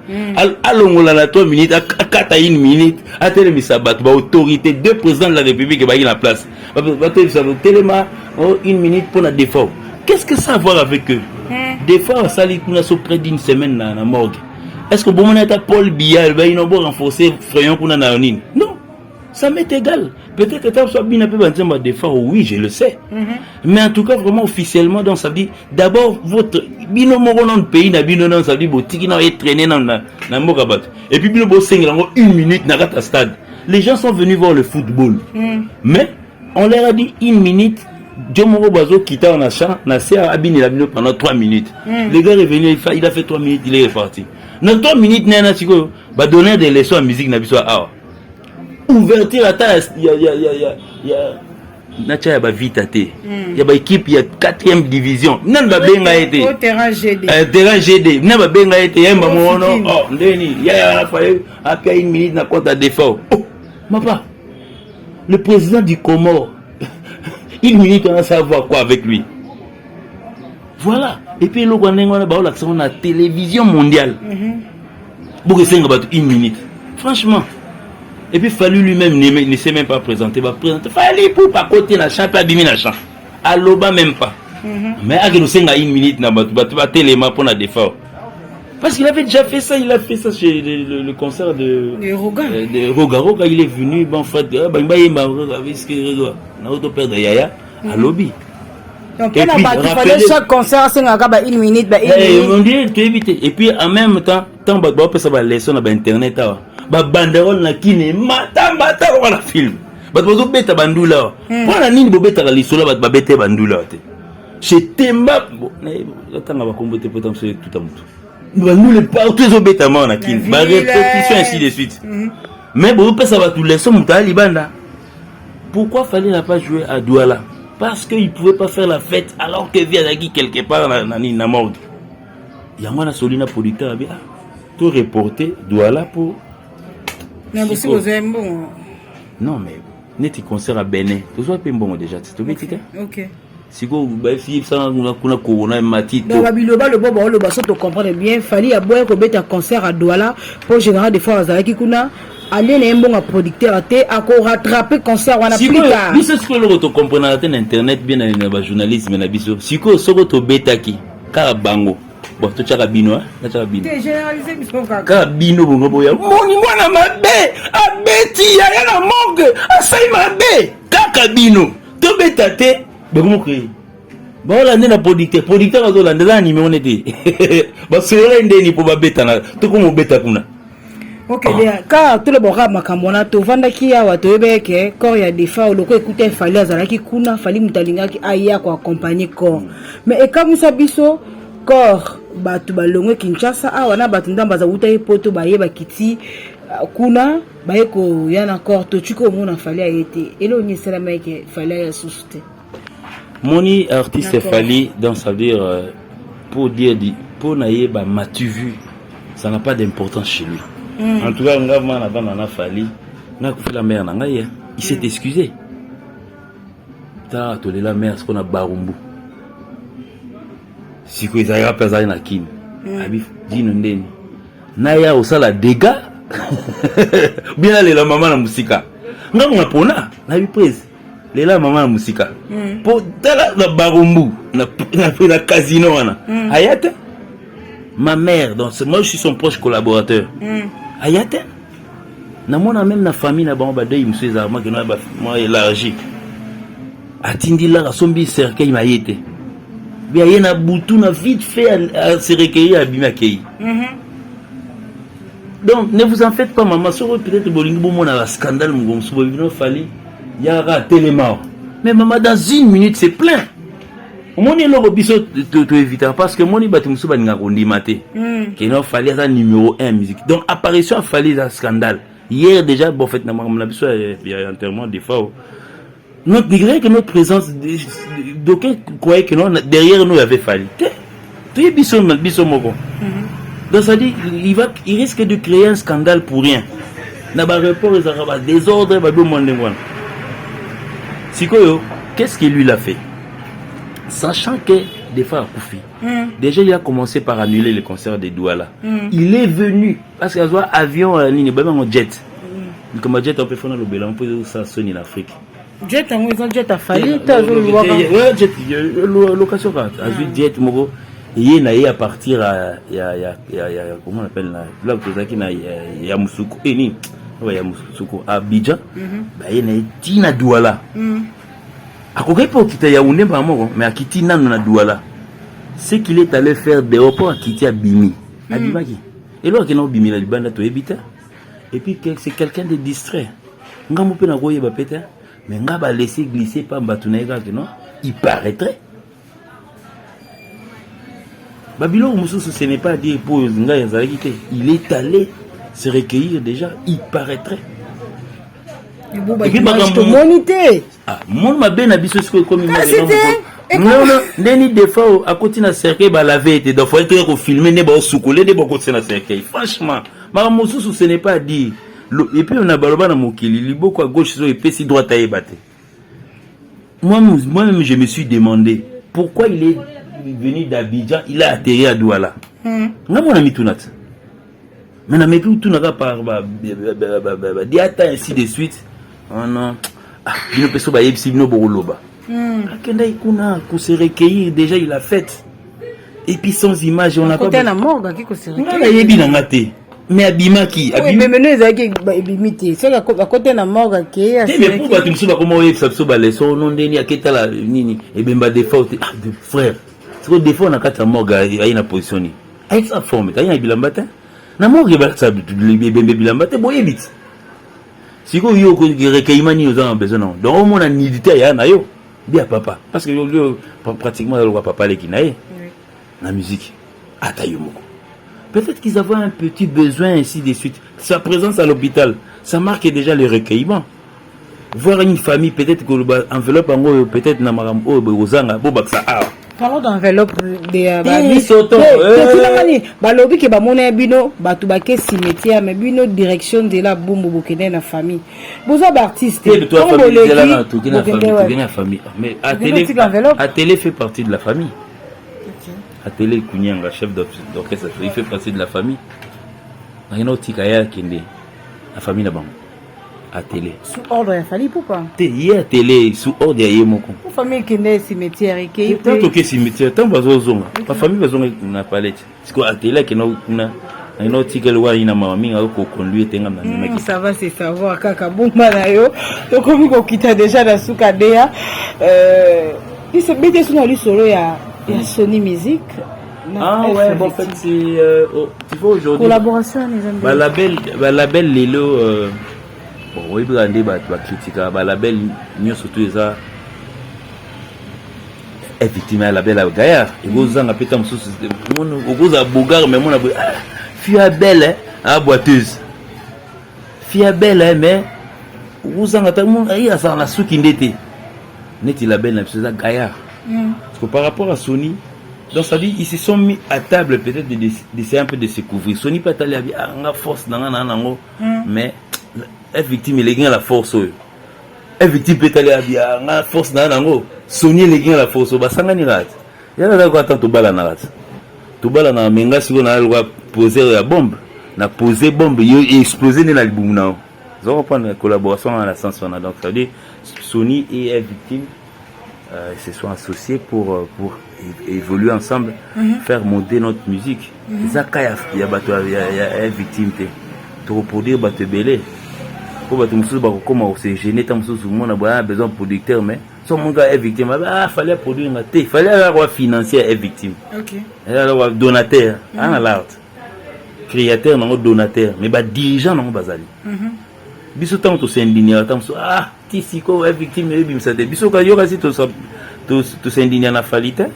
alongola na 3 minutes akata 1 minute atele misabat ba autorité deux présidents de la République ba la place ba tele ça tellement 1 minute pour la défense. Qu'est-ce que ça a à voir avec eux? Des fois ça li kuna so près d'une semaine na morgue. Est-ce que bon on a Paul Biya il va renforcer Frayon kuna na nini? Non. Ça m'est égal. Peut-être que tu as bien un peu de défense, oui, je le sais. Mais en tout cas, vraiment officiellement, donc ça veut dire d'abord votre binomo dans le pays, na binomo ça veut dire botiki na traîner dans na mokabat. Et puis binomo 5 1 minute na gata stade. Les gens sont venus voir le football. Mais on leur a dit 1 minute. Djomoro Bazo quitta en achat, na a abini la bino pendant 3 minutes. Le gars est venu, il a fait 3 minutes, il est reparti. Dans 3 minutes, nana chiko va donner des leçons à musique na biso ah. Ouverture à ta nacha ya ba vite até ya ba équipe ya 4e division nan ba benga été terrain GD nan ba benga été yamba mono oh ndeni ya fallait après 1 minute na compte à défaut papa le président du Comore 1 minute on va savoir quoi avec lui voilà et puis le on a ba l'accent na télévision mondiale pour que ça va 1 minute franchement. Et puis fallu lui-même ne s'est même pas présenté, va présenter. Fallait pour pas côté la champion bimi la champ. Aloba même pas. Mais à que nous senga 1 minute na batu ba téléma pour la défense. Parce qu'il avait déjà fait ça, il a fait ça chez le concert de Roga. De Roga, il est venu bon fait ba yemba avec ce que na auto perdre Yaya à lobby. Donc il fallait chaque concert senga ba 1 minute ba 1 minute. On dit tu éviter et puis en même temps tant ba ça ba leçon na internet ba banderole na kine matamba ta ko na film ba bozo beta bandula pona nini bo beta la lisolo ba bete bandula te chez Temba na tanga ba kombote potam c'est tout à mutu ba nous les partout zo beta ma na kine ba répétition ainsi de suite mais bo pesa ba tout leçon mutali banda pourquoi fallait la pas jouer à Douala parce que il pouvait pas faire la fête alors que via daki quelque part na morgue ya mwana solina producteur abi tout reporter Douala pour non mais net concert à Bénin tu vois pas bon déjà tu veux dire OK si go ba fi ça kuna corona mati donc babiloba le bobo le baso to comprendre bien fallait à boire ko beta concert à Douala pour général des fois azaki kuna aller na mbonga producteur até à ko rattraper concert wana plus tard si c'est ce que le to comprendre na internet bien na ba journalisme na biso si ko soko to betaki ka bango bon tu as bino na tu as bino t'es généralisé bispo ka bino bongo boya moni mwana mabe abeti ya na morgue asai mabe kaka bino to betate bongo créer bon la ndena producteur azola ndela ni me te ba sera ndeni po ba beta na to ko mo beta kuna. OK bien ka tout le bora makamona to vandaki ya wato ebeke corps ya defa loko écouter fallait azalaki kuna fallait mutalingaki aya ko accompagner corps mais et comme ça biso corps batu balongwe Kinshasa awa na batu ndamba za uta poto baye bakiti kuna baye ko yana corps to chiko mona fallait ayete elo ni sala meke fallait ya susute moni artiste fallait dans ça veut dire pour dire pour naye ba matu vu ça n'a pas d'importance chez lui. En tout cas ngavma na bana na fallait na ko la mère na ngai il s'est excusé ta to la mère ce qu'on a barumbu si ko izaya pesa na kin abi dino ndeni na ya osala dégâts bien la maman na musika ngamu ngapona na bi prise lela maman na musika po tala na barumbu na casino wana ayate ma mère donc moi je suis son proche collaborateur ayate na mona même na famille na ba dei museza ma que na ba moi élargi atindi la sombi cercueil mayete bien il y a boutou na vite fait à se recueillir à Bimakei. Donc ne vous en faites pas maman, ça peut-être bolingo mon a scandale mon soubo il fallait il y a tellement. Mais maman dans 1 minute c'est plein. Mon est là biso te éviter parce que mon ibati musuba ninga kondi maté. Qu'il fallait ça numéro 1 musique. Donc apparition fallait un scandale. Hier déjà, bon, en fait, il y a enterrement des fois. Notre degré que notre présence, d'aucuns croyaient que non, derrière nous, il y avait fallu. Tu es bisomoko. Donc ça dit, il risque de créer un scandale pour rien. Dans le rapport, il y a des désordre, il y a des monde. Sikoyo, qu'est-ce qu'il lui a fait? Sachant que des fois à Koufi, déjà il a commencé par annuler le concert de Douala. Il est venu parce qu'il y a un avion en jet. Comme jet on peut faire dans le Bélan, on peut ça sonner en Afrique. Jet ils ont jet à Fali, jet location quand jet moko il est à partir à comment on appelle là il y a Moussoukou et ni ouais Moussoukou à Abidjan bah il est tina Douala. Akokai pour quitter Yaoundé mais à quitter na Douala. C'est qu'il est allé faire des reports à quitter Bimi. Abimaki. Et là qu'il a Bimi la bande to habiter. Et puis c'est quelqu'un de distrait. Ngamu pe na goye ba péter. Mais nga ba laisser glisser pas mbatunaïga que non, il paraîtrait. Babylon Moussou ce n'est pas dire pour nga yazaki. Il est allé se recueillir déjà, il paraîtrait. Et puis monité. Ah, mon ma ben abisso comme il non, Neni des fois, à côté de cercueil, bah la veille, il faut être filmé, ne pas soucoler, ne pas côté de cercueil. Franchement, ma moussou, ce n'est pas dit. Et puis on a baloba na mokili, il beaucoup à gauche, et puis si droite à ébattre. Moi-même, je me suis demandé pourquoi il est venu d'Abidjan, il a atterri à Douala. N'a mon ami Tounat. Mais n'a plus tout n'a par diata ainsi de suite. Oh non. Ah, il ne peut pas y aller, il boroloba. Akenda ikuna pour se recueillir déjà il a fait. Et puis sans image on n'a pas. Côté na morgue qui se recueillir. On a yebi na ngate. Mais abimaki, mais maintenant ils ont ebimité. C'est à côté na morgue qui. Mais pourquoi tu me souviens comment il s'abso ba leçon non deni aketa la nini et bemba des fois de frère. C'est que des fois on a quatre morgue à une position ni. Avec sa forme, t'as un bilambata. Na morgue ba ça bembe bilambata boye bit. Si ko yo ko recueillement ni aux besoin non. Donc au moins on nidité ya na yo. Bien papa parce que pratiquement le papa les kinaé la musique atayomoko peut-être qu'ils avaient un petit besoin ainsi de suite sa présence à l'hôpital ça marque déjà le recueillement voir une famille peut-être que enveloppe en peut-être na maram ozanga bo baksa parlons d'enveloppe de balobi ke ba mona bino batu ba ke cimetière mais bino direction de la bombo bokene na famille boza ba artiste la famille mais à télé fait partie de la famille à télé Kunyanga chef d'orchestre il fait partie de la famille na ino tikaya kende la famille na bango à télé sous ordre ya fali pourquoi hier télé sous ordre ya yemoko pour famille kende cimetière et que tant que cimetière tant bazozonga la famille bazonga na palette parce que à télé que na ino tikele wa ina mama minga ko conduire tenga na maki ça va c'est savoir kaka bomba na yo to komi ko kita déjà na suka dea il se bete sur lui solo ya Sony Music. Ah ouais bon en fait c'est tu vois aujourd'hui collaboration les amis ba label lelo oui, il y a des critiques, la label, nous surtout ça, effectivement, la belle Gaillard. Et vous en avez peut-être vous avez Bougard, mais mon abou, fille belle, hein, boiteuse. Fille belle, mais vous en avez mon, il y a ça la souki n'était. N'est-il la belle, c'est ça Gaillard. Parce que par rapport à Sony, donc ça dit, ils se sont mis à table peut-être d'essayer un peu de se couvrir. Sony pas allé à la force, mais est victime il gagne la force est victime peut aller à la force na nango Sony les gagne la force ba sangani rat ya la ko attendre to bala na rat to bala na menga siko na lwa poser la bombe na poser bombe yo exploser na libumu na zo reprendre la collaboration en la sens on a donc ça dit Sony et est victime se sont associés pour évoluer ensemble faire monter notre musique zakaya ya bato ya victime te reproduire bato belé pour battre musu ba comment se gêner tant musu mon a besoin producteur mais son mon gars est victime fallait produire ma té fallait avoir financier est victime OK alors donateur en l'art créateur non donateur mais ba dirigeant non bazali biso tant to s'indigner tant tisiko est victime et bim ça de biso ka yoka si to s'indigner na falita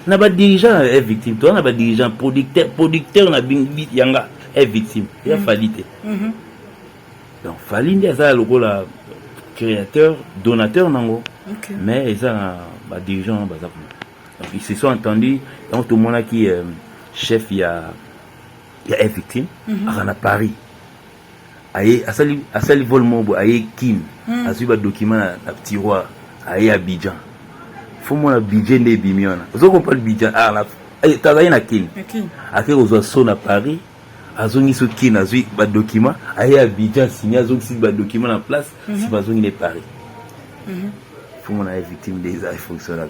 na ba dirigeant est victime toi na ba dirigeant producteur na yanga est victime il a falité donc Falindi ça le la créateur donateur nango mais ils ont dirigeant donc ils se sont entendus donc tout le monde qui chef il y a victime à Paris aye asali vol mobo aye kin azu ba document na tiroir aye Abidjan faut mon budget de bimiona vous comprenez Abidjan la tazali na kin ake ozo so na Paris azongi so kin azu ba document aye Abidjan signé azongi si ba document en place si bazongi de Paris faut mon aye victime des ça fonctionne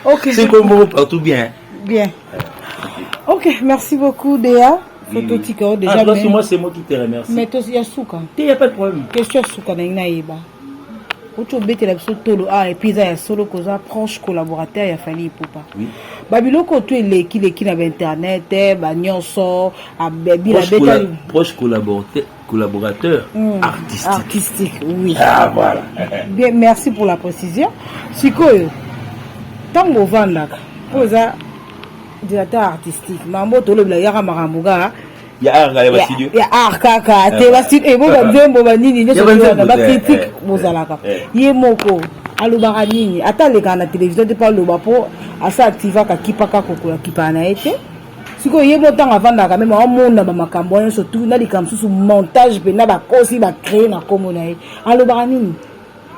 OK c'est comme partout bien OK merci beaucoup Déa Phototico déjà moi c'est moi qui te remercie mais toi il y a souka il y a pas de problème question souka na inaïba oto bete la biso tolo et puis ça ya solo koza proche collaborateur ya Fally Ipupa babiloko to eleki na internet ba nyonso abebi la beta proche collaborateur artistique oui voilà bien merci pour la précision sikoyo tango vandaka poza directeur artistique mambo tolo bila yaka makambuga ya studio ya kaka te ba studio ebo ba nzembo ba nini ne so ba critique bozalaka ye moko alobaka nini ata leka na télévision te pa loba po asa activa ka kipaka kokola kipana ete siko ye motanga avandaka même amona ba makambo nyonso tu na likamsusu montage pe na ba kosi ba créer na komo na ye alobaka nini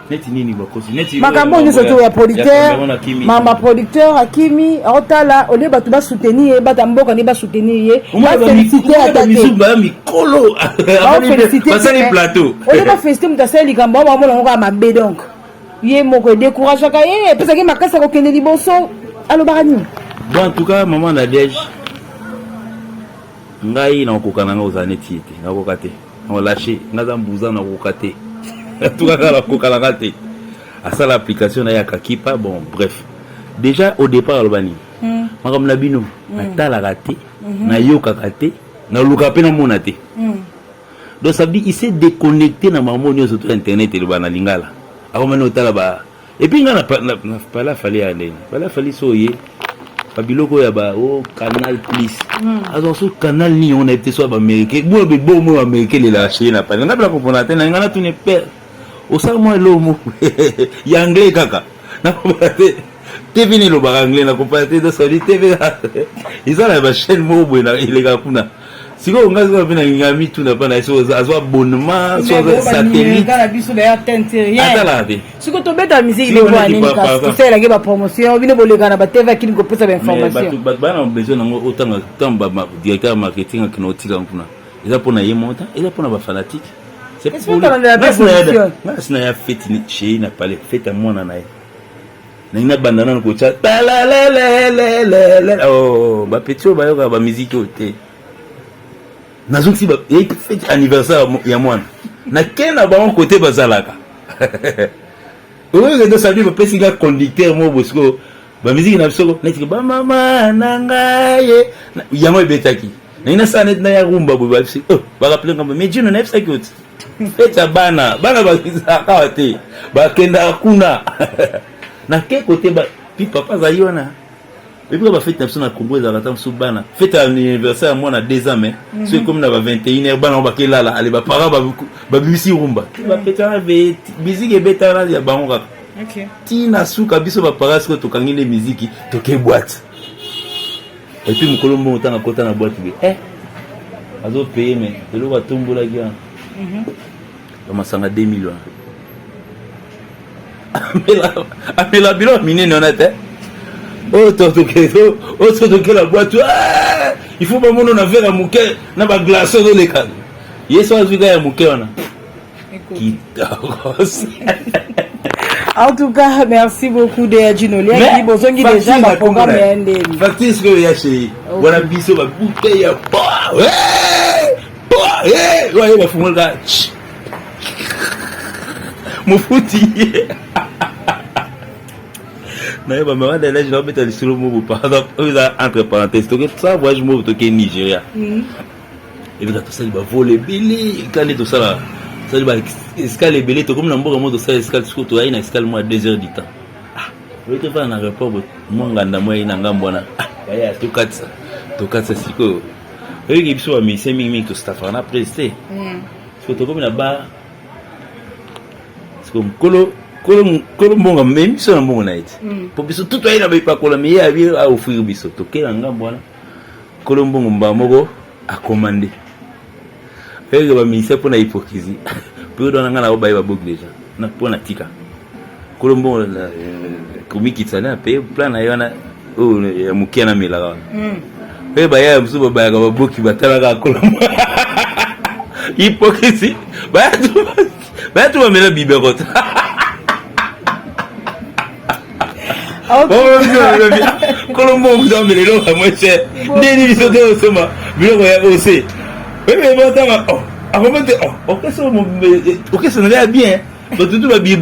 neti nini bakosi neti makambo nyonso tu ya producteur mama producteur Akimi otala ole batu ba soutenir bata mboka ni ba soutenir ye ba féliciter ata misuba mikolo ba féliciter ba sali plateau ole ba féliciter mutasali likambo ba mona ngo mabe donc ye moko décourage ka ye pesa ki makasa ko kende liboso alobaka nini bon en tout cas maman Nadège ngai na kokana nga ozaneti ete na kokate on lâcher ngaza mbuza na kokate tout cas la kokala te à ça l'application na ya kakipa bon bref déjà au départ albani makam na bino na tala raté na yoka kate na luka pe na mona te donc ça dit il s'est déconnecté na mamonio sur internet et le bana lingala akomana otala ba et puis nga na pas la fallait aller pas la fallait soyer babiloko ya ba o canal plus alors sur canal ni on a été soit américain bon américain les lâcher na pas na bla comprendre te na ngana tu ne père au ça moi l'homme ya anglais kaka na comprendre te vini lo ba anglais na comprendre de ça dit TV ils ont la chaîne mo bona ile ka kuna siko ngazi kwa vina ngami tu na pana so azwa abonnement so satellite ngala biso da tente rien atala de siko to beta musique le wani ka to faire la ba promotion bino boleka na ba TV kini ko pesa ba information mais ba na besoin nango otanga tamba directeur marketing akinotika kuna eza pona ye monta eza pona ba fanatique c'est pour na ya fête ni chez na pale fête à mona na na ina bandana ko cha la oh ba petio ba yoka ba musique ote nazo si ba fête anniversaire ya mwana na kena ba on côté bazalaka oyo de ça dit ba pesi ga conducteur mo bosco ba musique na biso na ba mama nangaye yango betaki na ina sana na ya rumba bo ba biso ba rappeler ngamba mais Dieu na fête que fête bana ba kizaka te ba kenda kuna na quel côté ba puis papa zayona et puis ba fête na Congo za kata msu bana fête anniversaire moi na 2 ans mais c'est comme na ba 21h bana ba kelala ale ba para ba bisi rumba ba petana ve musique e betana ya bango OK tina suka biso ba para sko to kangile musique to ke boîte et puis mukolo mo tanga kota na boîte be azo payer mais de lo ba tombola gia comme ça na 2000 amela bilo minene on a te que la boîte il faut pas mon on a fait la mouke na ba glace dans les cas yeso azuga ya mouke on a qui en tout cas merci beaucoup de Ginolia qui bozongi déjà ba programme ndé facture ce que ya chez voilà biso ba bouteille ya ouais ba fumola mufuti na ba mama de l'âge là mettre le solo mot par exemple entre parenthèses to que ça voyage mot to que Nigeria et bien tout ça il va voler belé quand tout ça là ça il va escale belé to comme na mboka moto ça escale siko to aina escale moi 2 heures du temps oui tu vas na rapport moi nganda moi ina ngambo na ya to katsa siko oui qui biso mi c'est mingi to staff na presté photocopie na ba c'est comme kolo mbonga même biso na mbongo na eti po biso tout ayi na bapakola me ye abi a offrir biso tokela ngambo wana kolo mbongo mba moko akomande eke baministère mpo na hypocrisie mpe dona nga na obaye baboki déjà mpo na tika kolo mbongo komikitsana mpe plan na ye wana oyo ya mokia na melaka wana mpe baya mosusu babayaka baboki batalaka kolo hypocrisie baya tu bamela biberota Colombo dans les lots à moi cher. Des divisions de Soma, bureau à OC. Oui, mais bon, ok, ça n'a bien. Tout va bien.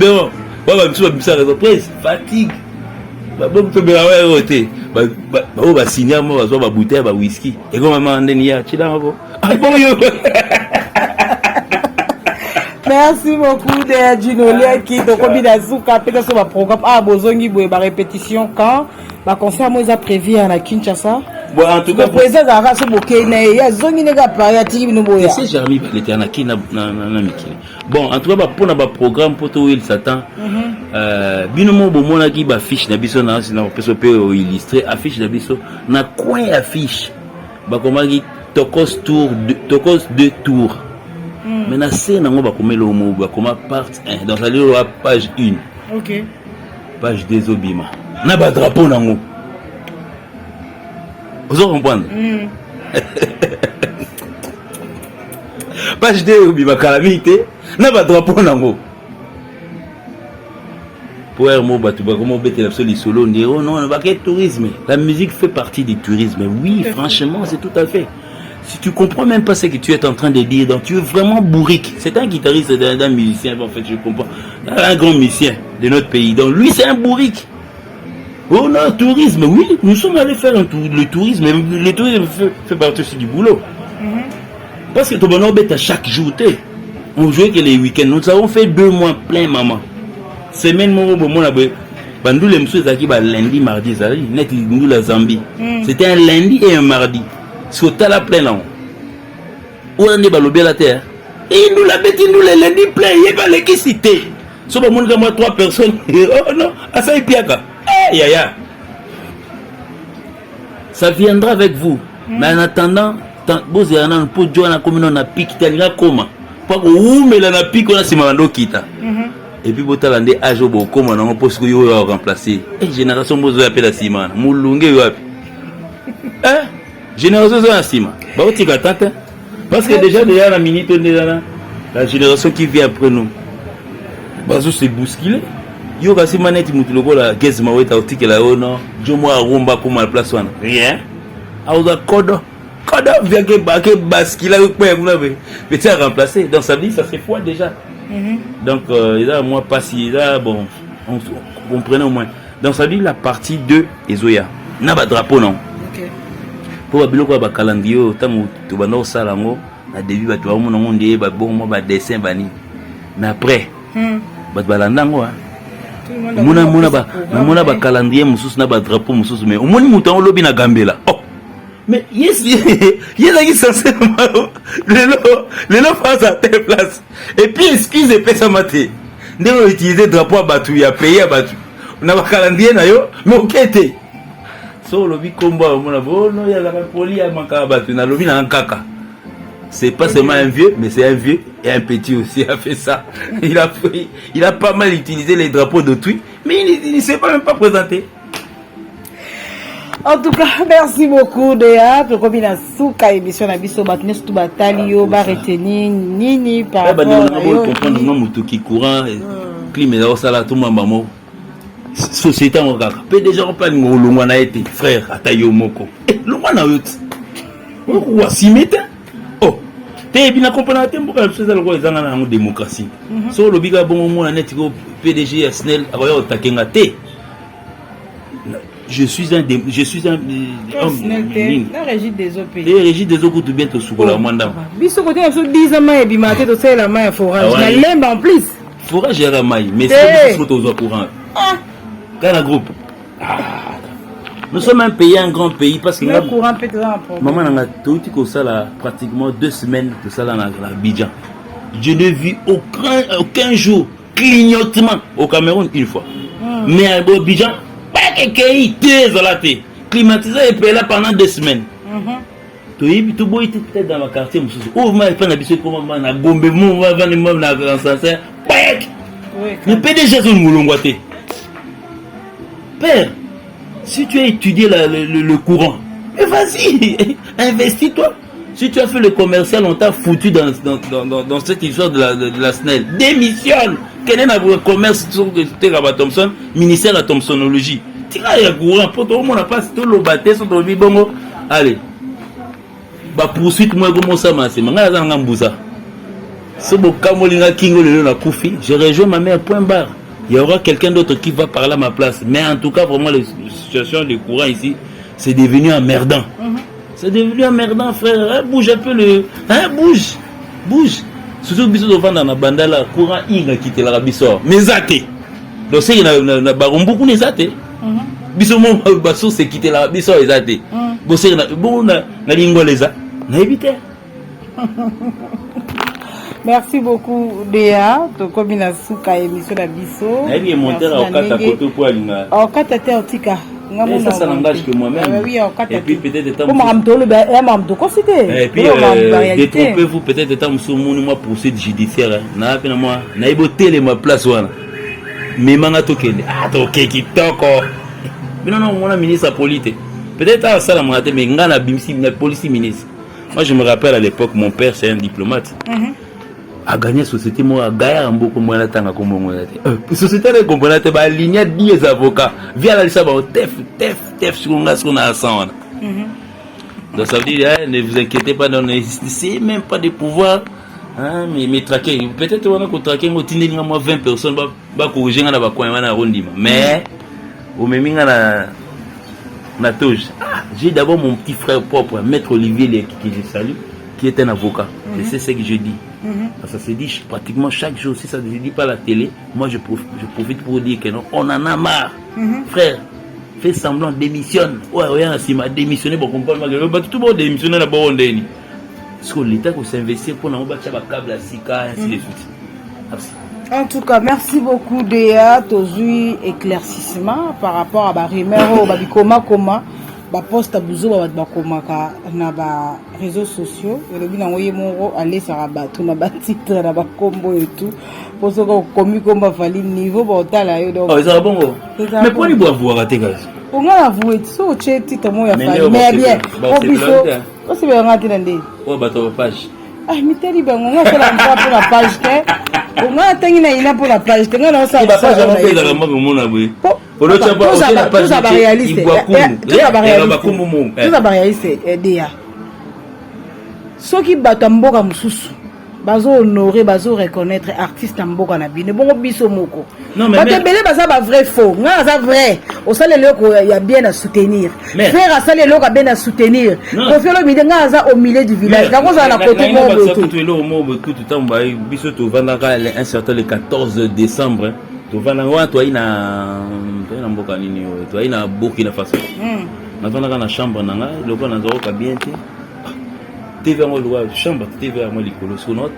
Ça presse, fatigue. Bon, tu peux arrêter. On va signer moi, on va bouteille, va whisky. Et comment maman Ndenia, tu l'as encore. Ah bon, merci beaucoup de Ginolia qui te combine Zuka peut-être sur ma programme ah bozongi boye ba répétition quand ba concert moi a prévu à Kinshasa. Bon en tout cas le président Zara so bokena ya zongi nega pa ya tiki no boya. C'est Jeremy l'éternaki na miki. Bon en tout cas ba pour na ba programme poto où il s'attend binomo bomona ki ba fiche na biso na peso pe illustrer affiche na biso na coin affiche ba komaki Tokos tour Tokos 2 tours. Mais na scène on va comme le mot va comme part 1 dans la ligne page 1. OK. Page 2 obima. Na ba drapeau nango. Vous comprenez? Page 2 obima calamité, na ba drapeau nango. Pour un mot batu ba comment bête l'absolu solo néo non va que tourisme. La musique fait partie du tourisme. Oui, franchement, c'est tout à fait. Si tu comprends même pas ce que tu es en train de dire, donc tu es vraiment bourrique. C'est un guitariste, un musicien, en fait, je comprends. Un grand musicien de notre pays. Donc lui, c'est un bourrique. Oh non, tourisme, oui, nous sommes allés faire le tourisme. Le tourisme fait partie aussi du boulot. Parce que ton bonheur bête à chaque jour. On jouait que les week-ends. Nous avons fait 2 mois plein, maman. Semaine, mon bandou les messieurs qui va lundi, mardi, net nous la Zambie. C'était un lundi et un mardi. Sauter la pleine là. Où on est balobé la terre. Et nous la bête, nous les lundi plein. Il y a pas l'électricité. Sauf que moi 3 personnes. Oh non, à ça et piaka. Eh, ya. Ça viendra avec vous. Mais en attendant, vous avez un peu de joie dans la commune, on a piqué, il y a comment. Pas que vous, mais là, on a piqué, on a simando kita. Et puis, vous avez des âges au comment, on a posé que vous avez remplacé. Et génération, vous avez appelé la simana. Moulungue, vous avez. Hein? Génération de la cima. Parce que déjà la minute la génération qui vient après nous. Bazo c'est bousculé. Yo kasi maneti mutuloko la gaz maweta otike la ono. Jomo aromba comme la place wana. Rien. Auza kodo. Kodo vient que bascula ou quoi vous avez. Mais ça remplacé. Donc ça dit ça c'est froid déjà. Donc il a moi pas si là bon on comprenait au moins. Donc ça dit la partie 2 Ezoya. Na ba drapeau non. Pour biloko ba calendrier tango to bana osala ngo na début ba to mo ngo ndie ba bon mo ba dessin bani mais après ba balanda ngo mona ba calendrier mususu na ba drapeau mususu mais au moni mutango lobi na gambela oh mais yes a qui censé le lo face à telle place et puis excuse et pesa maté ndelo utiliser drapeau batu ya payer batu na ba calendrier na yo mais okete so lobi combat mona bono ya la poli ya makaba tu na lobi na nkaka. C'est pas seulement un vieux mais c'est un vieux et un petit aussi a fait ça. Il a pas mal utilisé les drapeaux d'autrui mais il ne s'est pas même pas présenté. En tout cas, merci beaucoup Déa pour comme il a souka émission na biso batnes tout batalio ba retenir nini par rapport à yo comprendre non mutuki courant climat là ça là tout mamamo société en kaka pe déjà on parle ngolongwa na été frère atayo moko longwa na yote wa simeta oh te bina comprendre te mboka c'est ça le quoi ezanga na démocratie so le biga bon mo na net ko PDG SNEL abayo takenga te. Je suis un la régie des OP. Les régies des eaux coûtent bien te soukola mwanda. Biso côté so 10 ans et bimate to c'est la main forage. Na lembe en plus. Forage ya la maille mais c'est faut aux courant. Dans la groupe. Nous sommes un pays, un grand pays parce que le courant peut être un problème. Maman on a tout que ça là pratiquement 2 semaines que ça là dans Abidjan. je n'ai vu aucun jour clignotement au Cameroun une fois. Mais à Abidjan, pas que climatisé et puis là pendant 2 semaines. Tu bois peut-être dans ma quartier, oh, je pas d'habitude comment on a Gombe, on va vendre dans Sancerre. Le PDG sont moulongoité. Père, si tu as étudié le courant, mais vas-y, investis-toi. Si tu as fait le commercial, on t'a foutu dans cette histoire de la SNEL. Démissionne. Quel est le commerce de Thompson, ministère de la Thompsonologie. Tu as le courant, pour tout le monde, pas tout le bâté, sur ton vie, bon, allez. Bah, poursuite, moi, comment ça m'a fait? Je rejoins ma mère, point barre. Il y aura quelqu'un d'autre qui va parler à ma place. Mais en tout cas, vraiment, la situation du courant ici, c'est devenu emmerdant. C'est devenu emmerdant, frère. Hein, bouge un peu le. Hein, bouge. Surtout que devant dans la bande là, courant, il a quitté l'Arabie Saoudite. Mais zaté. Donc, c'est qu'il y a beaucoup de zaté. Bisomon, Basso, c'est quitté l'Arabie Saoudite, zaté. Bon, c'est bon, on a l'ingwa les a. On a évité. Merci beaucoup, Déa. Tu comme une souka émission de Bisso. Elle est montée à Okata Koto pour aller. Okata Teotika. Ça n'engage que moi-même. Et puis peut-être étant. Et puis détrompez-vous peut-être étant moi poursuite judiciaire. N'a pas moi. N'a éboté ma place voilà. Mais manga tokende. Ah toké qui toko. Mais non mon ministre polité. Peut-être à ça la monate mais ngana bimsi na police ministre. Moi je me rappelle à l'époque mon père c'est un diplomate. A gagné société moi a gagné un beaucoup moins la tanga comme moi société les componentes ba aligner 10 avocats via la liste ba tef sur on a ce qu'on a ensemble. Donc ça veut dire ne vous inquiétez pas non c'est même pas de pouvoir hein mais traquer peut-être on a traquer mo tindeli moi 20 personnes ba corriger na ba coin na rondima mais au même na touche. J'ai d'abord mon petit frère propre maître Olivier qui je salue qui est un avocat. Et c'est ce que je dis. Ça se dit pratiquement chaque jour. Si ça ne se dit pas à la télé, moi je profite pour dire que non, on en a marre. Frère, fais semblant, démissionne. Ouais, regarde, s'il m'a démissionné, pour comprendre, tout le monde démissionné là-bas, on est. Parce que l'État peut s'investir pour nous battre le câble à Sika, ainsi de suite. Merci. En tout cas, merci beaucoup, Déa. Tu as eu éclaircissement par rapport à la rumeur, comment. Ba poste à bouzo ba komaka na ba réseaux sociaux et le bina ngoye moro aller sur bateau na ba titre na ba combo et tout pour ce qu'on commis comme ba fali niveau ba otala yo donc oh ça bon mais pour les boire voir rater gaz on a avoué so che titre mo ya fali mais bien o biso o se ba ngati ndé o ba to page ah miteli ba ngo ça la pour la page que on a tangi na ina pour la page que non ça ba page on peut la mo mona boy tout ça va réaliser. Tout ça va réaliser. Déa. Ceux qui battent Mboka Moussous, bazo honorer, bazo reconnaître artiste Mboka Nabine. Bon, biso moko. Non mais. Batembele baza ba vrai faux. Nga za vrai. Au sale loko il y a bien à soutenir. Faire à sale loko bien à soutenir. Confier le midi nga za au milieu du village. Nga za na côté mo tout. Tout le monde tout temps ba biso to vandaka un certain le 14 décembre. Tu vas dans toi ina mboka nini toi ina Burkina Faso na tona na chambre nanga loko na zo ka bien te TV mo lo chambre TV mo likolo so not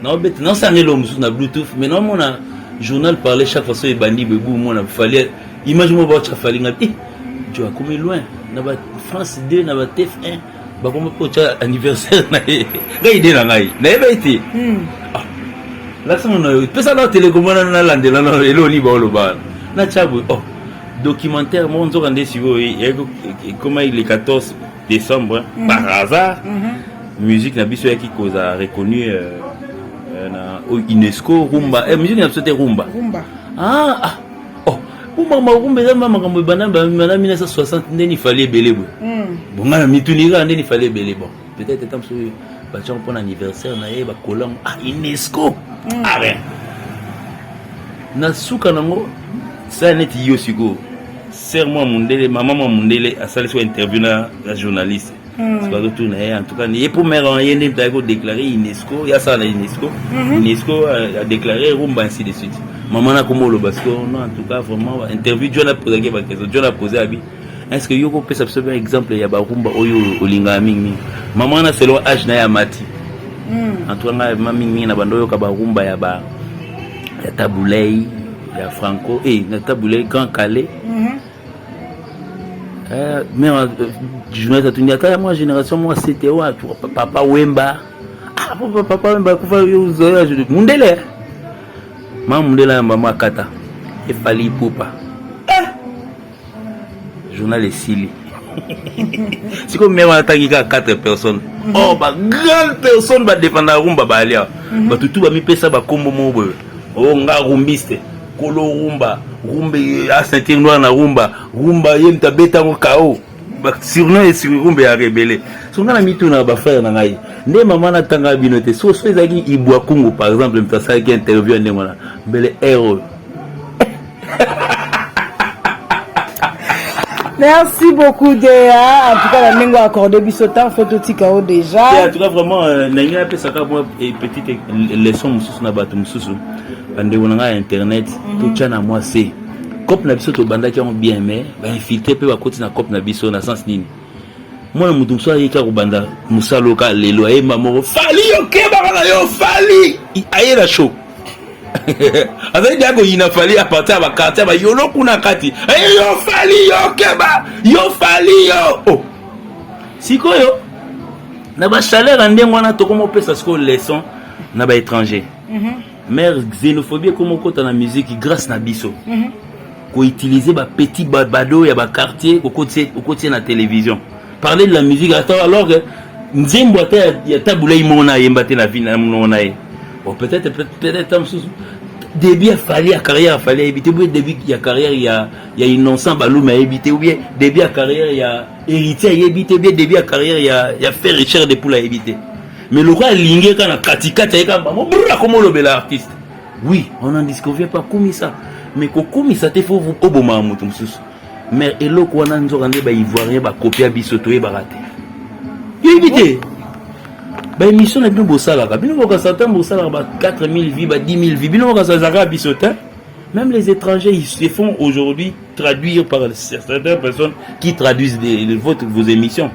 na obet na sangelo musu na bluetooth mais non mona journal parler chaque fois so bandi bebu mo na fallait image mo ba cha fallait ngati tu as comme loin na ba France 2 na ba TF1 ba comme pour cha anniversaire na idée na ngai na eba été là ça on peut ça la télécommande na landela na elo ni ba lo ba na chabu oh documentaire mon zo rendre si vous comment il est 14 décembre par hasard musique na biso qui cause a reconnu na UNESCO rumba musique na c'était rumba oh rumba za mama kambo bana 1960 ndeni fallait belé bon na mitunira ndeni fallait belé bon peut-être tant sur bachon pour anniversaire na ye ba kolam UNESCO ben na suka nango ça net yo sigo serment mondele maman mondele a sali so interview na journaliste c'est pas tout na en tout cas ni pour mère en yende ta ko déclarer UNESCO ya ça na UNESCO a déclaré rumba ainsi de suite maman na komo lo parce que non en tout cas vraiment interview John a posé quelque question John a posé abi est-ce que yoko peut s'observer exemple ya ba rumba oyo olinga mingi maman na selon âge na ya mati En tout cas, mami na bando yo ka ba rumba ya Taboulay, ya Franco et na Taboulay Grand Calais. Mais journée tatunia ta moi génération moi c'était papa Wemba. Ah papa Wemba ko fa yo zoya je mundele. Mundela mama kata. Et fali poupa. Journal est sili. C'est comme même en tant que 4 personnes. Oh, bah, grande personne va défendre la rumba, bah, allez. Bah, tout va mi ça, bah, comme mon oh, nga rumbiste. Kolo rumba. Rumba, à Saint-Noir na rumba. Rumba, yem ta beta mo kao. Bah, surnom et sur rumba à rebelle. Son gars, mi tout na ba frère na ngai. Ne maman na tanga binote. So, ezaki Ibwa Congo, par exemple, me ça qui interview en demana. Belle héros. Merci beaucoup Déa. En tout cas, la langue a accordé bisotan photo tikao déjà. En tout cas, vraiment, n'ayez pas ça comme une petite leçon mususu na batu mususu. Ande wonanga internet, tout tient à moi c'est. Cop na biso to banda qui ont bien aimé, va infiltrer pe ba koti na cop na biso na sens nini. Moi mutu so yeka ko banda musalo ka lelo e mamoro fali okeba na yo fali. Aye la show. Azali diago ina fali à partir ba quartier ba yolo kuna kati. Yo fali yo keba, yo fali yo. Oh. Sikoyo. Na ba chaleur ande ngwana to komo pesa sko leçon na ba étranger. Mère xénophobie comme kota na musique grâce na biso. Ko utiliser ba petit bado ya ba quartier ko kotie na télévision. Parler de la musique alors que nzembo ata ya Taboulay mona yemba te na vie na mona e. Bon, peut-être début à fallu à carrière, fallait éviter. Début il y a carrière, il y a innocent balou mais éviter. Ou bien début à carrière, il y a héritier à éviter. Ou bien début à carrière, il y a fait Richard de poules à éviter. Mais le roi Lingé quand on a katikata et quand comment le bel artiste. Oui, on n'en disconvient pas comme ça. Mais comme ça, il faut vous oboma à mouton sous. Mais et l'eau qu'on a nous rendez bah ivoirien bah copier bisoto et baraté. Éviter. Bah émission na bino bosala ka bino boka certains bosala ba 4000 vies ba 10000 vies bino boka zazaka bisotin. Même les étrangers ils se font aujourd'hui traduire par certaines personnes qui traduisent vos émissions.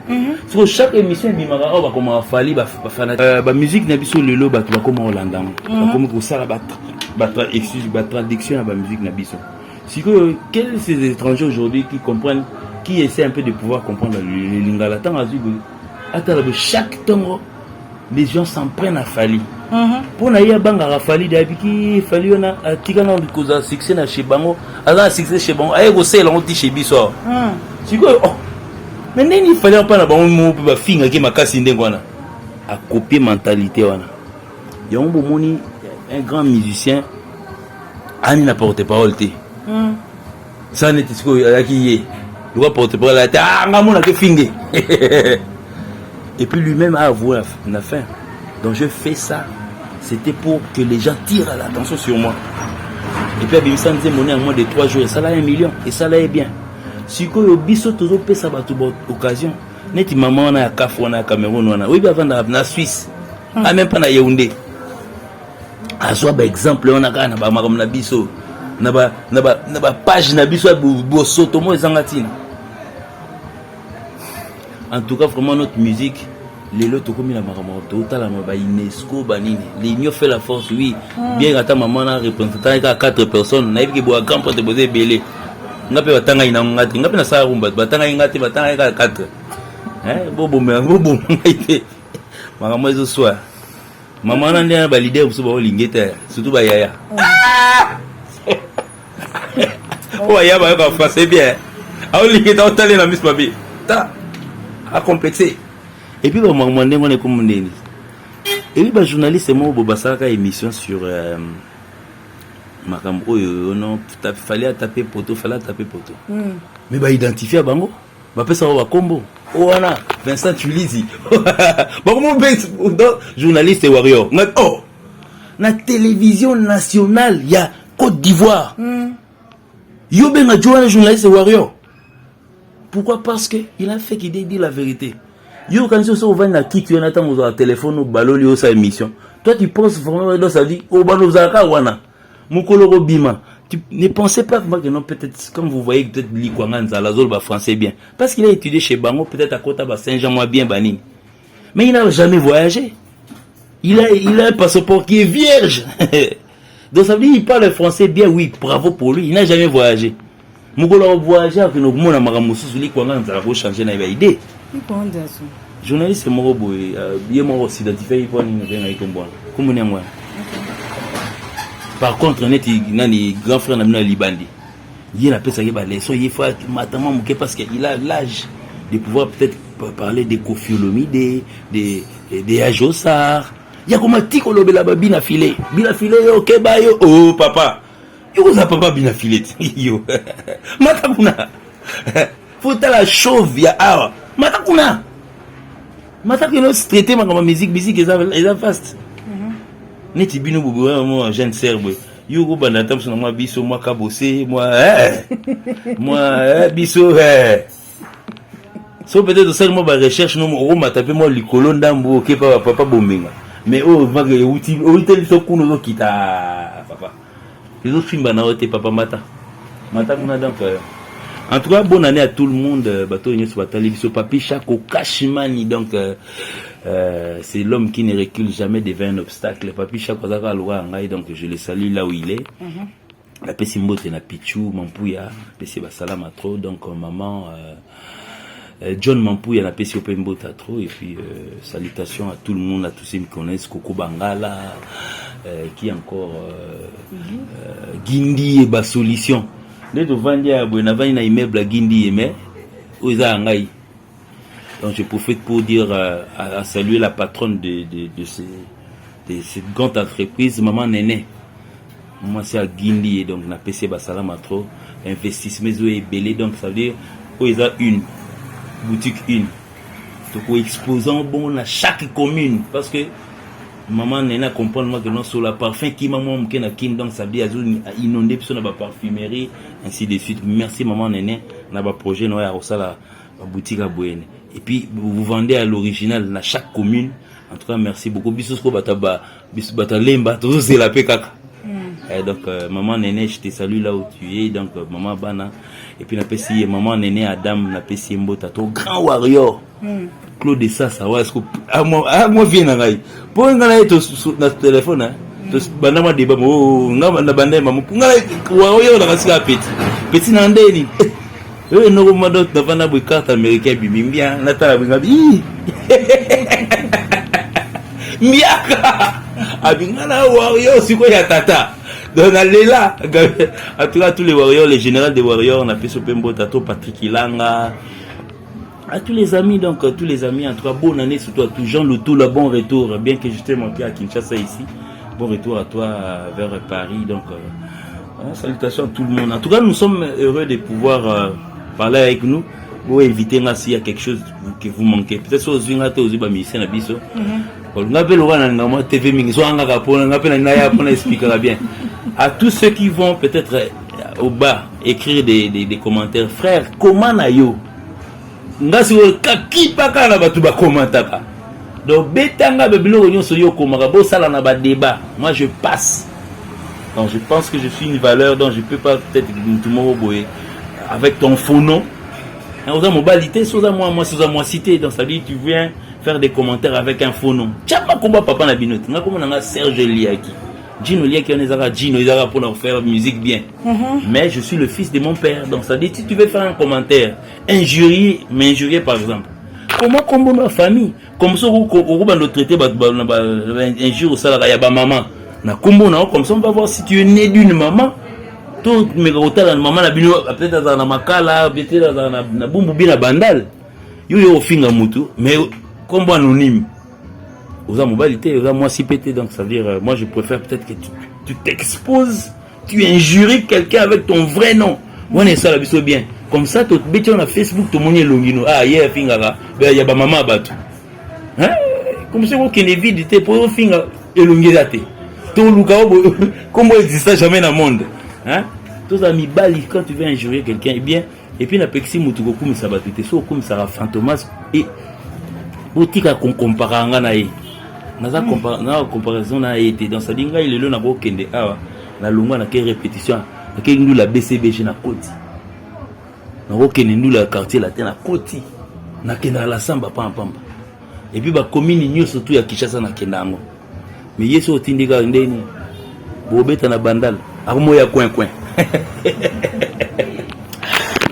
Sur chaque émission bimara ba comment fali ba musique na biso lelo ba to comment Hollanda ba comment bosala ba traduction ba musique na biso. Si que quels ces étrangers aujourd'hui qui comprennent qui essaient un peu de pouvoir comprendre le lingala tant azu atala chaque temps les gens s'en prennent à Fali. Pour naïa banga à Fali d'habiki Fali on a tigana de cause succès na chez Bango, à succès chez Bango, aïe c'est là on dit chez Biso. Si quoi oh. Mais il fallait pas na Bango mo ba finga qui makasi ndengwana. À copier mentalité wana. Ya on bomoni un grand musicien ani na porte-parole té. Ça n'était ce que qui est. Il va porte-parole là ah ngamona ke finge. Et puis lui-même a avoué la fin. Donc je fais ça. C'était pour que les gens tirent l'attention sur moi. Et puis Abimisa disait monnaie en moins de 3 jours. Et ça là 1 million. Et ça là est bien. Si vous avez biso toujours fait ça pour occasion. Net maman on a Kaf on a Cameroun on a. Oui bien avant na Suisse. Ah même pas na Yaoundé. À soit par exemple on a quand na ba maram na biso. Na ba page na biso bo soto mo ezangatina. En tout cas, vraiment, notre musique, les lots, comme il a totalement, UNESCO, l'Union fait la force, oui. Bien que ta maman a représenté à 4 personnes, n'a pas de grand porte posé belé. N'a pas de n'a pas de sa rumba, batanga ingati, batanga 4. Hein, bobo, mais bobo, maman, ce soir. Maman n'a pas validé au souvent l'ingéter, surtout Bayaya. Oh, Yaya, c'est bien. Ah, l'ingéter, on t'a la miss Babi. À complexer. Et puis, on est comme on est. Et puis, journaliste, moi, je suis émission sur. Non, il fallait taper poteau, Mais bah, identifier à Bango. Bah, ça va combo. Oh, Anna, Vincent Tulizi. Journaliste et warrior. Oh, la télévision nationale, il y a Côte d'Ivoire. Yo, ben, journaliste et warrior. Pourquoi? Parce qu'il a fait qu'il dit la vérité. Yo, quand tu vas na qui tu attends au téléphone au ballon lié sa émission. Toi, tu penses vraiment dans sa vie au ballon zaka wana. Mukolo bima. Tu ne pensez pas que non, peut-être, comme vous voyez, peut-être Likwanganza, la zone français bien. Parce qu'il a étudié chez Bango, peut-être à Kota Saint-Jean, moi bien banni. Mais il n'a jamais voyagé. Il a un passeport qui est vierge. Donc ça veut dire qu'il parle français bien, oui, bravo pour lui. Il n'a jamais voyagé. Mougola voyagé avec nos mots, on a changer na idée. Journaliste c'est mon boy, bien moi s'identifier pour nous venir comme bon. Comme on est moi. Par contre, on est des grands frères na Libandi. Il a pensé que les sons il faut matamment parce qu'il a l'âge de pouvoir peut-être parler des Kofi Olomide, des Ajosar. Il y a comment tiko lobe la bina filé OK ba yo oh papa. Yo ça papa bina filé yo. Matakuna. Faut la chauve ya awa. Matakuna. Matakuna traiter ma musique ils fast. Neti bino bubu moi jeune serbe. Yo go banata so na biso moi kabosé moi moi biso so peut-être seulement ba recherche no mo matape moi likolo ndambo OK papa bomenga. Mais oh vague outil so kuno zo kita papa. Les autres films na ote papa mata kuna donc en tout cas bonne année à tout le monde bato nyos batali biso papi Chako Kashimani donc c'est l'homme qui ne recule jamais devant un obstacle. Papi Chako zaka loa ngai donc je le salue là où il est. La pesi mbote na Pichou Mampuya pesi ba salama trop donc maman John Mampouya na pesi open mbota trop et puis salutations à tout le monde, à tous ceux qui connaissent Coco Bangala qui encore Guindi et ba solution. Les devant dia bona va na immeuble Guindi mais oza ngai. Donc je profite pour dire à saluer la patronne de cette grande entreprise, maman Néné. Moi c'est à Guindi et donc na PC Basalama trop investissement est belé donc ça veut dire oza une boutique une. Donc exposant bon à chaque commune parce que maman Néné comprend moi que non sur la parfum qui maman mke na kin donc ça veut dire inondé sur la parfumerie ainsi de suite. Merci maman Néné na ba projet no ya osala boutique à Boyene. Et puis vous vendez à l'original dans chaque commune. En tout cas merci beaucoup. Bisosko bataba lemba tout c'est la kaka. Et donc maman Néné je te salue là où tu es donc maman Bana et puis na pesi maman Néné Adam na pesi mbota to grand warrior. Claude de ça va est-ce que moi viens ngai. Pour ngana to na téléphone hein. To bana ma débat oh ngama na banda maman ngala warrior na kasika petit na ndeni. Eh no mo do na bana bu carte américaine bibimbia na tala ngabi. Miaka abingana warrior siko ya tata. Donc là, à tous les warriors, les généraux des warriors, on a fait ce Pembo Tato, Patrick Ilanga, à tous les amis, donc tous les amis, en tout cas, bonne année surtout à tous, Jean Loutou, le bon retour, bien que j'étais monté à Kinshasa ici, bon retour à toi vers Paris, donc salutations à tout le monde. En tout cas, nous sommes heureux de pouvoir parler avec nous, pour éviter s'il y a quelque chose que vous manquez. Peut-être que vous avez aussi un biso. À tous ceux qui vont peut-être au bas écrire des commentaires, frère, comment nayo? Donc betanga bebilo onyo soyo komaka bo sala na ba débat. Moi je passe. Donc je pense que je suis une valeur dont je peux pas peut-être tomorrow boy avec ton faux nom. On a modalité sur moi cité donc ça dit tu viens faire des commentaires avec un faux nom. Tiens pas combat papa na binote. Nga comme na Serge Liaki. Gino Liaki on ezaka Gino ezaka pour faire musique bien. Mais je suis le fils de mon père. Donc ça dit si tu veux faire un commentaire injurier par exemple. Comment combo ma famille comme ça au bando traiter injure au salaire ya ba maman. Na combo na comme ça on va voir si tu es né d'une maman. Tout mais hôtel maman na bino peut-être dans makala peut-être dans na bumbu bina bandal yo finga mutu mais comme anonyme aux amobalités aux moi si pété donc ça veut dire moi je préfère peut-être que tu t'exposes tu injuries quelqu'un avec ton vrai nom on est ça la biso bien comme ça tout béton na Facebook tout monde longino ah hier finga là ya ba maman batu hein comme ça qu'on est vide pour finga elongizate tout luka comme existe jamais dans le monde. Hein? Tous amis bali quand tu veux injurier quelqu'un et bien et puis na pexi mutuko comme ça va te so comme ça va fantomas et botika qu'on compare ngana e naza comparaison na été dans ça dinga il est là na bokende awa na lungwa na ke répétition na ke ndu la BCBG na koti na bokende ndu la quartier la na koti na kenda la samba pam et puis ba commune nyo surtout ya Kinshasa na kendango mais yeso otindika ndeni bobeta na bandal akomoya coin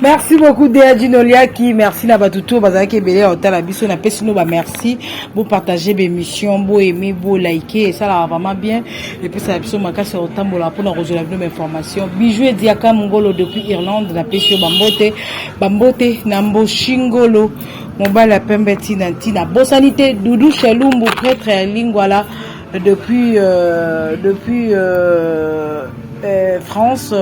Merci beaucoup Déa Noliaki, merci na batuto bazaki belé hôtel biso na pesino ba merci, vous partager mes missions, vous aimer, vous liker et ça là vraiment bien et puis ça biso makasi otambola pour na rejoindre nos informations. Bijou et Diaka Mongolo depuis Irlande na pesio bambote nambo shingolo mobile la pembeti nantina bosanité Doudou Chelumbu prêtre lingwala depuis France.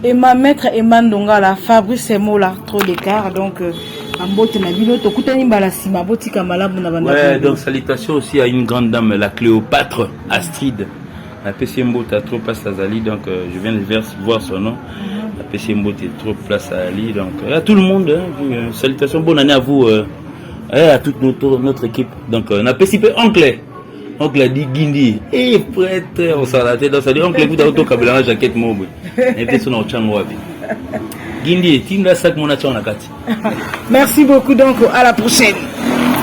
Et ma maître Emma Ndongala, Fabrice Emola, trop d'écart, donc ouais, donc salutations aussi à une grande dame, la Cléopâtre Astrid. La PC Mbota trop place à Ali, donc je viens de voir son nom. La PC Mbota est trop place à Ali, donc à tout le monde, hein, salutations, bonne année à vous, à toute notre équipe. Donc on a participé Oncle a dit Guindi, et prêtre, on s'en a tête dans sa dit, oncle, vous avez tout câble, jaquette mob. Et puis son autre chango. Guindi, Tim la sac mon a kati. Merci beaucoup, donc à la prochaine.